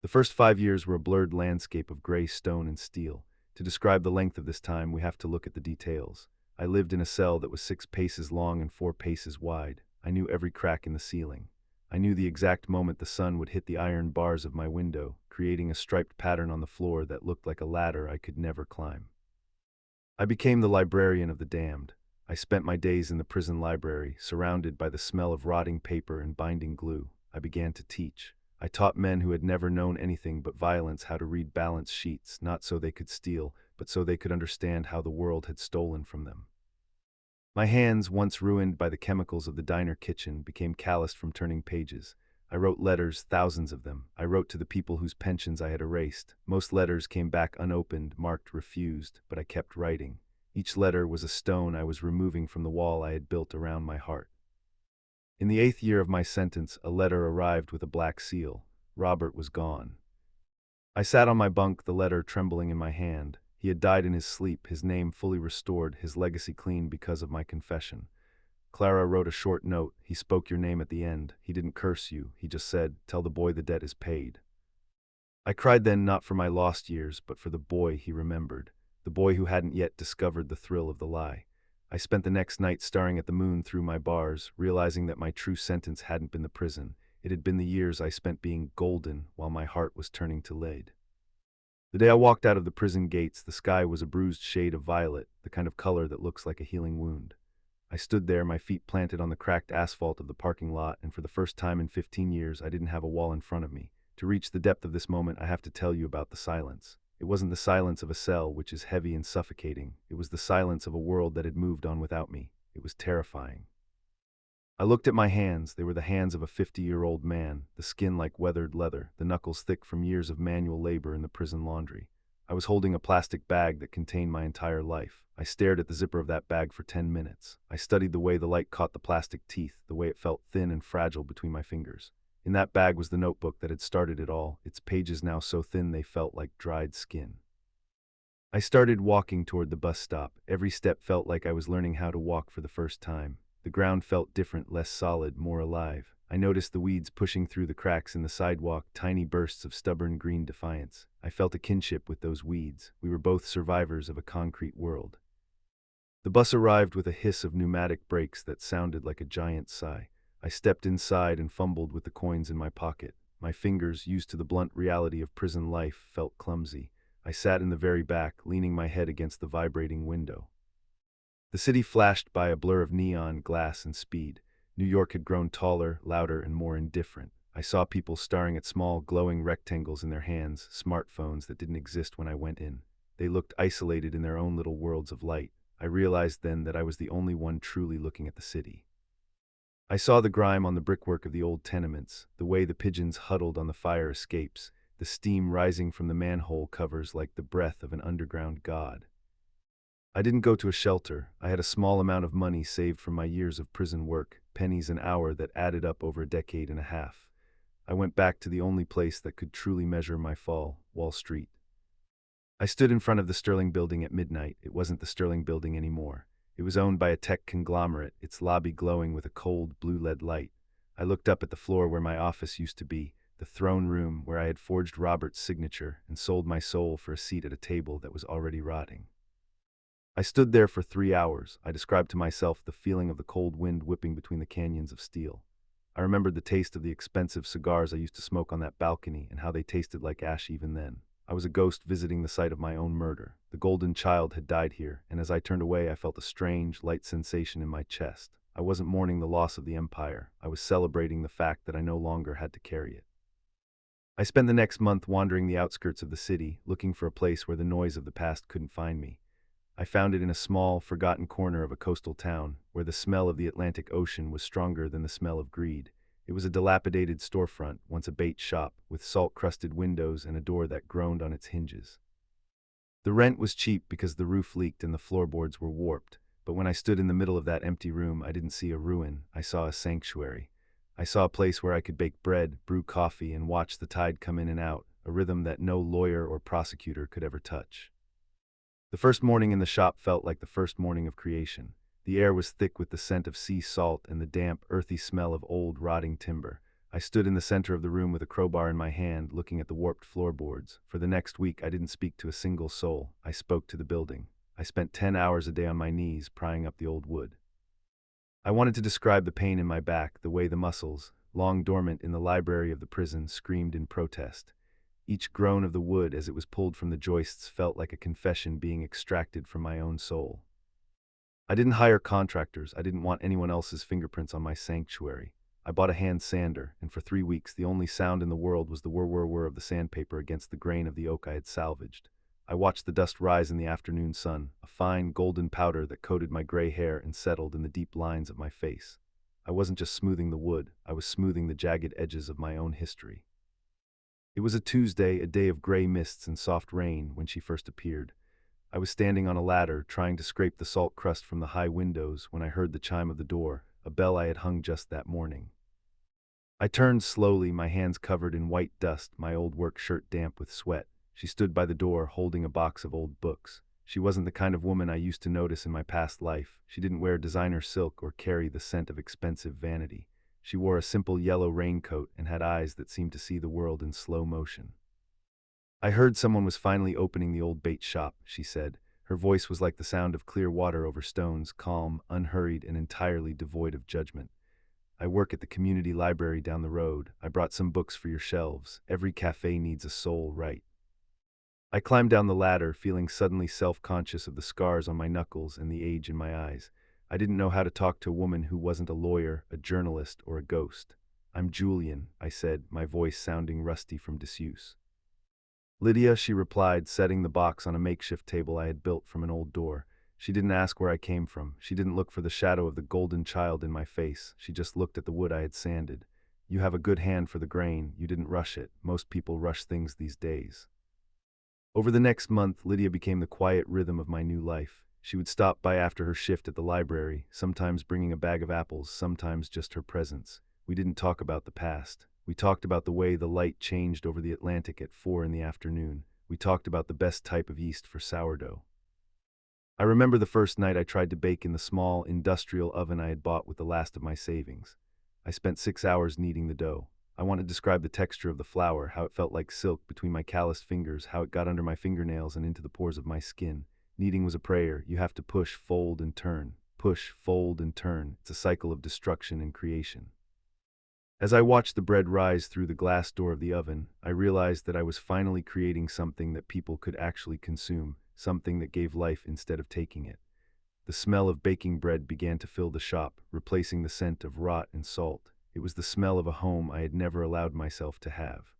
The first 5 years were a blurred landscape of gray stone and steel. To describe the length of this time, we have to look at the details. I lived in a cell that was 6 paces long and 4 paces wide. I knew every crack in the ceiling. I knew the exact moment the sun would hit the iron bars of my window, creating a striped pattern on the floor that looked like a ladder I could never climb. I became the librarian of the damned. I spent my days in the prison library, surrounded by the smell of rotting paper and binding glue. I began to teach. I taught men who had never known anything but violence how to read balance sheets, not so they could steal, but so they could understand how the world had stolen from them. My hands, once ruined by the chemicals of the diner kitchen, became calloused from turning pages. I wrote letters, thousands of them. I wrote to the people whose pensions I had erased. Most letters came back unopened, marked refused, but I kept writing. Each letter was a stone I was removing from the wall I had built around my heart. In the 8th year of my sentence, a letter arrived with a black seal. Robert was gone. I sat on my bunk, the letter trembling in my hand. He had died in his sleep, his name fully restored, his legacy clean because of my confession. Clara wrote a short note. He spoke your name at the end. He didn't curse you. He just said, "Tell the boy the debt is paid." I cried then, not for my lost years, but for the boy he remembered, the boy who hadn't yet discovered the thrill of the lie. I spent the next night staring at the moon through my bars, realizing that my true sentence hadn't been the prison. It had been the years I spent being golden while my heart was turning to lead. The day I walked out of the prison gates, the sky was a bruised shade of violet, the kind of color that looks like a healing wound. I stood there, my feet planted on the cracked asphalt of the parking lot, and for the first time in 15 years, I didn't have a wall in front of me. To reach the depth of this moment, I have to tell you about the silence. It wasn't the silence of a cell, which is heavy and suffocating. It was the silence of a world that had moved on without me. It was terrifying. I looked at my hands. They were the hands of a 50-year-old man, the skin like weathered leather, the knuckles thick from years of manual labor in the prison laundry. I was holding a plastic bag that contained my entire life. I stared at the zipper of that bag for 10 minutes. I studied the way the light caught the plastic teeth, the way it felt thin and fragile between my fingers. In that bag was the notebook that had started it all, its pages now so thin they felt like dried skin. I started walking toward the bus stop. Every step felt like I was learning how to walk for the first time. The ground felt different, less solid, more alive. I noticed the weeds pushing through the cracks in the sidewalk, tiny bursts of stubborn green defiance. I felt a kinship with those weeds. We were both survivors of a concrete world. The bus arrived with a hiss of pneumatic brakes that sounded like a giant sigh. I stepped inside and fumbled with the coins in my pocket. My fingers, used to the blunt reality of prison life, felt clumsy. I sat in the very back, leaning my head against the vibrating window. The city flashed by, a blur of neon, glass, and speed. New York had grown taller, louder, and more indifferent. I saw people staring at small, glowing rectangles in their hands, smartphones that didn't exist when I went in. They looked isolated in their own little worlds of light. I realized then that I was the only one truly looking at the city. I saw the grime on the brickwork of the old tenements, the way the pigeons huddled on the fire escapes, the steam rising from the manhole covers like the breath of an underground god. I didn't go to a shelter. I had a small amount of money saved from my years of prison work, pennies an hour that added up over a decade and a half. I went back to the only place that could truly measure my fall, Wall Street. I stood in front of the Sterling Building at midnight. It wasn't the Sterling Building anymore. It was owned by a tech conglomerate, its lobby glowing with a cold, blue lead light. I looked up at the floor where my office used to be, the throne room where I had forged Robert's signature and sold my soul for a seat at a table that was already rotting. I stood there for 3 hours. I described to myself the feeling of the cold wind whipping between the canyons of steel. I remembered the taste of the expensive cigars I used to smoke on that balcony and how they tasted like ash even then. I was a ghost visiting the site of my own murder. The golden child had died here, and as I turned away, I felt a strange, light sensation in my chest. I wasn't mourning the loss of the empire. I was celebrating the fact that I no longer had to carry it. I spent the next month wandering the outskirts of the city, looking for a place where the noise of the past couldn't find me. I found it in a small, forgotten corner of a coastal town, where the smell of the Atlantic Ocean was stronger than the smell of greed. It was a dilapidated storefront, once a bait shop, with salt-crusted windows and a door that groaned on its hinges. The rent was cheap because the roof leaked and the floorboards were warped, but when I stood in the middle of that empty room, I didn't see a ruin. I saw a sanctuary. I saw a place where I could bake bread, brew coffee, and watch the tide come in and out, a rhythm that no lawyer or prosecutor could ever touch. The first morning in the shop felt like the first morning of creation. The air was thick with the scent of sea salt and the damp, earthy smell of old, rotting timber. I stood in the center of the room with a crowbar in my hand, looking at the warped floorboards. For the next week, I didn't speak to a single soul. I spoke to the building. I spent 10 hours a day on my knees, prying up the old wood. I wanted to describe the pain in my back, the way the muscles, long dormant in the library of the prison, screamed in protest. Each groan of the wood as it was pulled from the joists felt like a confession being extracted from my own soul. I didn't hire contractors. I didn't want anyone else's fingerprints on my sanctuary. I bought a hand sander, and for 3 weeks the only sound in the world was the whir-whir-whir of the sandpaper against the grain of the oak I had salvaged. I watched the dust rise in the afternoon sun, a fine, golden powder that coated my gray hair and settled in the deep lines of my face. I wasn't just smoothing the wood, I was smoothing the jagged edges of my own history. It was a Tuesday, a day of gray mists and soft rain, when she first appeared. I was standing on a ladder, trying to scrape the salt crust from the high windows, when I heard the chime of the door, a bell I had hung just that morning. I turned slowly, my hands covered in white dust, my old work shirt damp with sweat. She stood by the door, holding a box of old books. She wasn't the kind of woman I used to notice in my past life. She didn't wear designer silk or carry the scent of expensive vanity. She wore a simple yellow raincoat and had eyes that seemed to see the world in slow motion. "I heard someone was finally opening the old bait shop," she said. Her voice was like the sound of clear water over stones, calm, unhurried, and entirely devoid of judgment. "I work at the community library down the road. I brought some books for your shelves. Every cafe needs a soul, right?" I climbed down the ladder, feeling suddenly self-conscious of the scars on my knuckles and the age in my eyes. I didn't know how to talk to a woman who wasn't a lawyer, a journalist, or a ghost. "I'm Julian," I said, my voice sounding rusty from disuse. "Lydia," she replied, setting the box on a makeshift table I had built from an old door. She didn't ask where I came from. She didn't look for the shadow of the golden child in my face. She just looked at the wood I had sanded. "You have a good hand for the grain. You didn't rush it. Most people rush things these days." Over the next month, Lydia became the quiet rhythm of my new life. She would stop by after her shift at the library, sometimes bringing a bag of apples, sometimes just her presence. We didn't talk about the past. We talked about the way the light changed over the Atlantic at 4 in the afternoon. We talked about the best type of yeast for sourdough. I remember the first night I tried to bake in the small, industrial oven I had bought with the last of my savings. I spent 6 hours kneading the dough. I want to describe the texture of the flour, how it felt like silk between my calloused fingers, how it got under my fingernails and into the pores of my skin. Kneading was a prayer. You have to push, fold, and turn. Push, fold, and turn. It's a cycle of destruction and creation. As I watched the bread rise through the glass door of the oven, I realized that I was finally creating something that people could actually consume, something that gave life instead of taking it. The smell of baking bread began to fill the shop, replacing the scent of rot and salt. It was the smell of a home I had never allowed myself to have.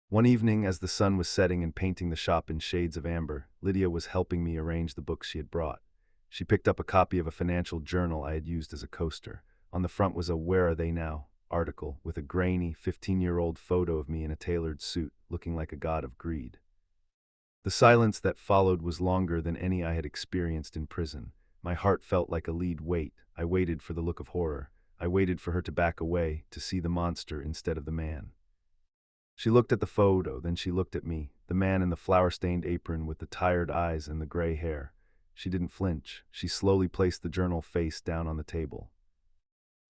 One evening, as the sun was setting and painting the shop in shades of amber, Lydia was helping me arrange the books she had brought. She picked up a copy of a financial journal I had used as a coaster. On the front was a "Where Are They Now?" article with a grainy, 15-year-old photo of me in a tailored suit, looking like a god of greed. The silence that followed was longer than any I had experienced in prison. My heart felt like a lead weight. I waited for the look of horror. I waited for her to back away, to see the monster instead of the man. She looked at the photo, then she looked at me, the man in the flour-stained apron with the tired eyes and the gray hair. She didn't flinch. She slowly placed the journal face down on the table.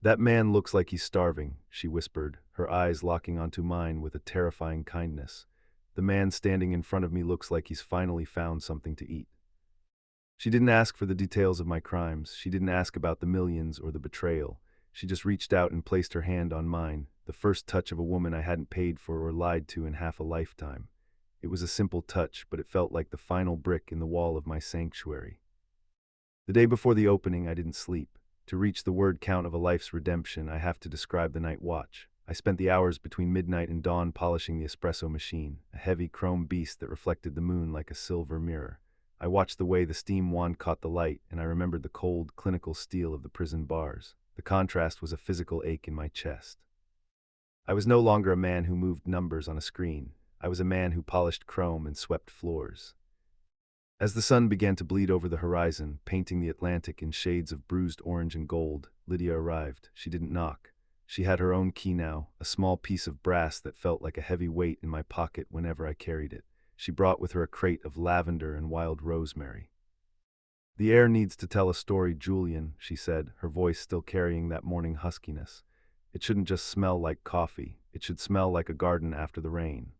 "That man looks like he's starving," she whispered, her eyes locking onto mine with a terrifying kindness. "The man standing in front of me looks like he's finally found something to eat." She didn't ask for the details of my crimes. She didn't ask about the millions or the betrayal. She just reached out and placed her hand on mine, the first touch of a woman I hadn't paid for or lied to in half a lifetime. It was a simple touch, but it felt like the final brick in the wall of my sanctuary. The day before the opening, I didn't sleep. To reach the word count of a life's redemption, I have to describe the night watch. I spent the hours between midnight and dawn polishing the espresso machine, a heavy chrome beast that reflected the moon like a silver mirror. I watched the way the steam wand caught the light, and I remembered the cold, clinical steel of the prison bars. The contrast was a physical ache in my chest. I was no longer a man who moved numbers on a screen. I was a man who polished chrome and swept floors. As the sun began to bleed over the horizon, painting the Atlantic in shades of bruised orange and gold, Lydia arrived. She didn't knock. She had her own key now, a small piece of brass that felt like a heavy weight in my pocket whenever I carried it. She brought with her a crate of lavender and wild rosemary. The air needs to tell a story, Julian, she said, her voice still carrying that morning huskiness. It shouldn't just smell like coffee. It should smell like a garden after the rain.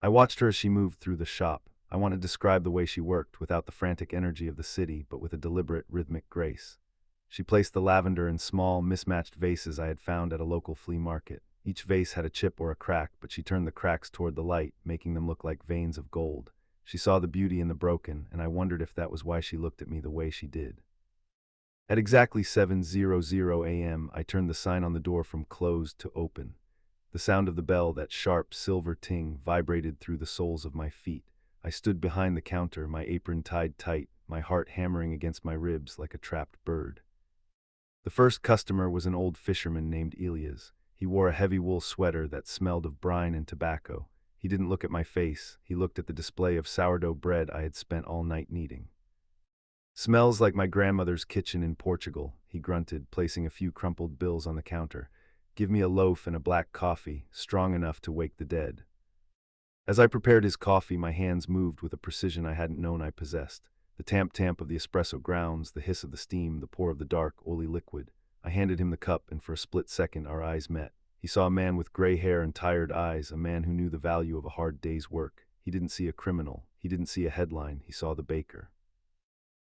I watched her as she moved through the shop. I want to describe the way she worked, without the frantic energy of the city, but with a deliberate, rhythmic grace. She placed the lavender in small, mismatched vases I had found at a local flea market. Each vase had a chip or a crack, but she turned the cracks toward the light, making them look like veins of gold. She saw the beauty in the broken, and I wondered if that was why she looked at me the way she did. At exactly 7:00 a.m., I turned the sign on the door from closed to open. The sound of the bell, that sharp silver ting, vibrated through the soles of my feet. I stood behind the counter, my apron tied tight, my heart hammering against my ribs like a trapped bird. The first customer was an old fisherman named Elias. He wore a heavy wool sweater that smelled of brine and tobacco. He didn't look at my face. He looked at the display of sourdough bread I had spent all night kneading. "Smells like my grandmother's kitchen in Portugal," he grunted, placing a few crumpled bills on the counter. "Give me a loaf and a black coffee, strong enough to wake the dead." As I prepared his coffee, my hands moved with a precision I hadn't known I possessed. The tamp-tamp of the espresso grounds, the hiss of the steam, the pour of the dark, oily liquid. I handed him the cup, and for a split second our eyes met. He saw a man with gray hair and tired eyes, a man who knew the value of a hard day's work. He didn't see a criminal. He didn't see a headline. He saw the baker.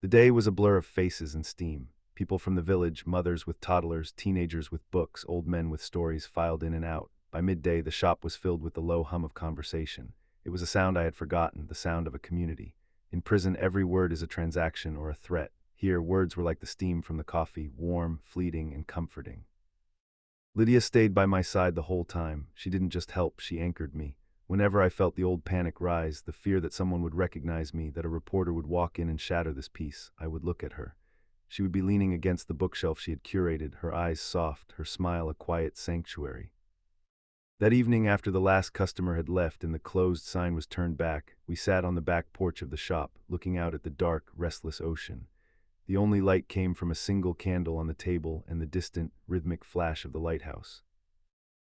The day was a blur of faces and steam. People from the village, mothers with toddlers, teenagers with books, old men with stories filed in and out. By midday, the shop was filled with the low hum of conversation. It was a sound I had forgotten, the sound of a community. In prison, every word is a transaction or a threat. Here, words were like the steam from the coffee, warm, fleeting, and comforting. Lydia stayed by my side the whole time. She didn't just help, she anchored me. Whenever I felt the old panic rise, the fear that someone would recognize me, that a reporter would walk in and shatter this peace, I would look at her. She would be leaning against the bookshelf she had curated, her eyes soft, her smile a quiet sanctuary. That evening, after the last customer had left and the closed sign was turned back, we sat on the back porch of the shop, looking out at the dark, restless ocean. The only light came from a single candle on the table and the distant, rhythmic flash of the lighthouse.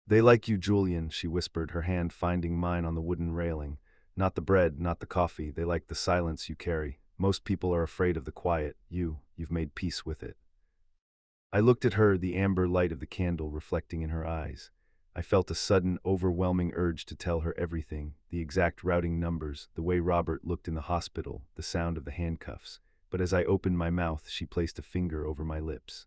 "They like you, Julian," she whispered, her hand finding mine on the wooden railing. "Not the bread, not the coffee. They like the silence you carry. Most people are afraid of the quiet. You've made peace with it." I looked at her, the amber light of the candle reflecting in her eyes. I felt a sudden, overwhelming urge to tell her everything, the exact routing numbers, the way Robert looked in the hospital, the sound of the handcuffs. But as I opened my mouth, she placed a finger over my lips.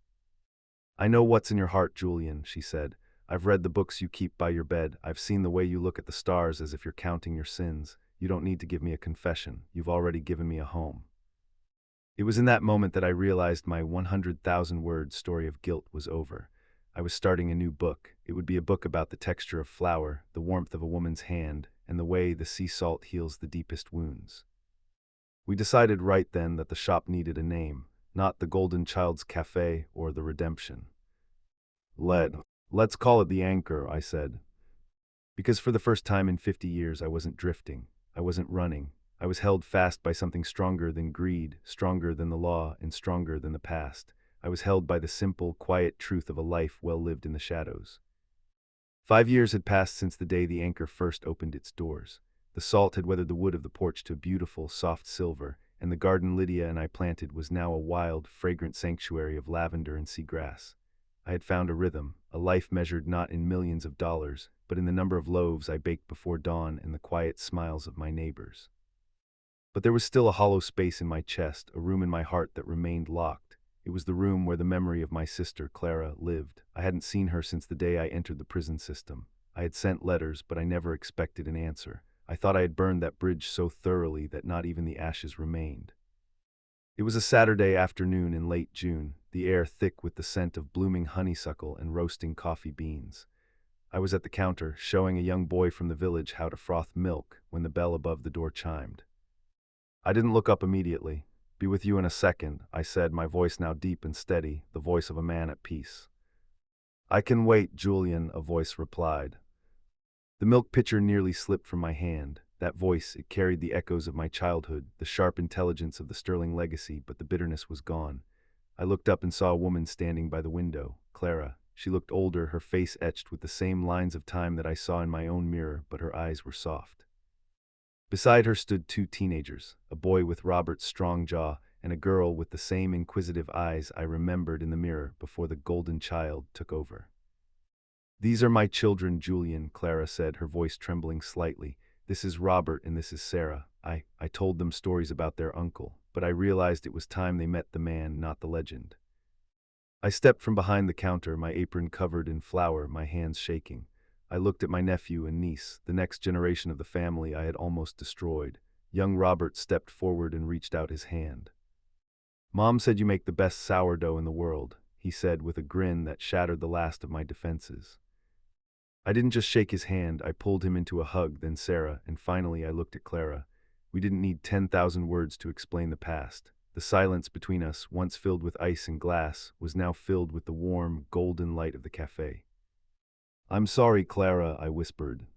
"I know what's in your heart, Julian," she said. "I've read the books you keep by your bed. I've seen the way you look at the stars as if you're counting your sins. You don't need to give me a confession. You've already given me a home." It was in that moment that I realized my 100,000-word story of guilt was over. I was starting a new book. It would be a book about the texture of flour, the warmth of a woman's hand, and the way the sea salt heals the deepest wounds. We decided right then that the shop needed a name, not the Golden Child's Cafe or the Redemption. Let's call it the Anchor," I said. Because for the first time in 50 years I wasn't drifting. I wasn't running. I was held fast by something stronger than greed, stronger than the law, and stronger than the past. I was held by the simple, quiet truth of a life well lived in the shadows. 5 years had passed since the day the Anchor first opened its doors. The salt had weathered the wood of the porch to a beautiful, soft silver, and the garden Lydia and I planted was now a wild, fragrant sanctuary of lavender and seagrass. I had found a rhythm, a life measured not in millions of dollars, but in the number of loaves I baked before dawn and the quiet smiles of my neighbors. But there was still a hollow space in my chest, a room in my heart that remained locked. It was the room where the memory of my sister, Clara, lived. I hadn't seen her since the day I entered the prison system. I had sent letters, but I never expected an answer. I thought I had burned that bridge so thoroughly that not even the ashes remained. It was a Saturday afternoon in late June, the air thick with the scent of blooming honeysuckle and roasting coffee beans. I was at the counter, showing a young boy from the village how to froth milk, when the bell above the door chimed. I didn't look up immediately. "Be with you in a second," I said, my voice now deep and steady, the voice of a man at peace. "I can wait, Julian," a voice replied. The milk pitcher nearly slipped from my hand. That voice, it carried the echoes of my childhood, the sharp intelligence of the sterling legacy, but the bitterness was gone. I looked up and saw a woman standing by the window, Clara. She looked older, her face etched with the same lines of time that I saw in my own mirror, but her eyes were soft. Beside her stood two teenagers, a boy with Robert's strong jaw and a girl with the same inquisitive eyes I remembered in the mirror before the golden child took over. "These are my children, Julian," Clara said, her voice trembling slightly. "This is Robert and this is Sarah." I told them stories about their uncle, but I realized it was time they met the man, not the legend. I stepped from behind the counter, my apron covered in flour, my hands shaking. I looked at my nephew and niece, the next generation of the family I had almost destroyed. Young Robert stepped forward and reached out his hand. "Mom said you make the best sourdough in the world," he said with a grin that shattered the last of my defenses. I didn't just shake his hand, I pulled him into a hug, then Sarah, and finally I looked at Clara. We didn't need 10,000 words to explain the past. The silence between us, once filled with ice and glass, was now filled with the warm, golden light of the cafe. "I'm sorry, Clara," I whispered.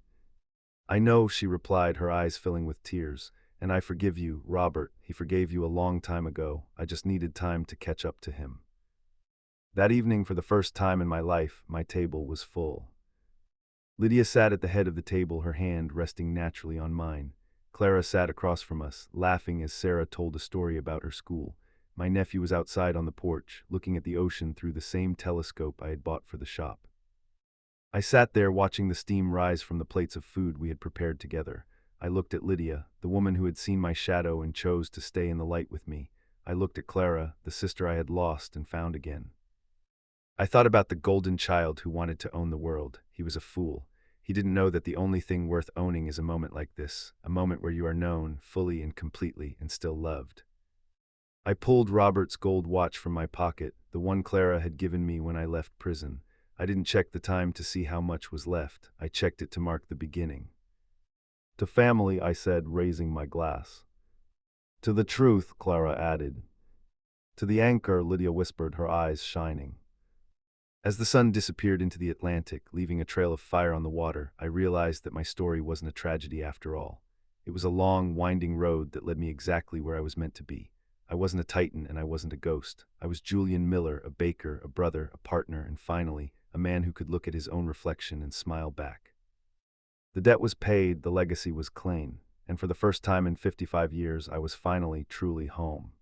"I know," she replied, her eyes filling with tears. "And I forgive you, Robert. He forgave you a long time ago. I just needed time to catch up to him." That evening, for the first time in my life, my table was full. Lydia sat at the head of the table, her hand resting naturally on mine. Clara sat across from us, laughing as Sarah told a story about her school. My nephew was outside on the porch, looking at the ocean through the same telescope I had bought for the shop. I sat there watching the steam rise from the plates of food we had prepared together. I looked at Lydia, the woman who had seen my shadow and chose to stay in the light with me. I looked at Clara, the sister I had lost and found again. I thought about the golden child who wanted to own the world. He was a fool. He didn't know that the only thing worth owning is a moment like this, a moment where you are known, fully and completely, and still loved. I pulled Robert's gold watch from my pocket, the one Clara had given me when I left prison. I didn't check the time to see how much was left. I checked it to mark the beginning. "To family," I said, raising my glass. "To the truth," Clara added. "To the anchor," Lydia whispered, her eyes shining. As the sun disappeared into the Atlantic, leaving a trail of fire on the water, I realized that my story wasn't a tragedy after all. It was a long, winding road that led me exactly where I was meant to be. I wasn't a titan and I wasn't a ghost. I was Julian Miller, a baker, a brother, a partner, and finally, a man who could look at his own reflection and smile back. The debt was paid, the legacy was clean, and for the first time in 55 years, I was finally truly home.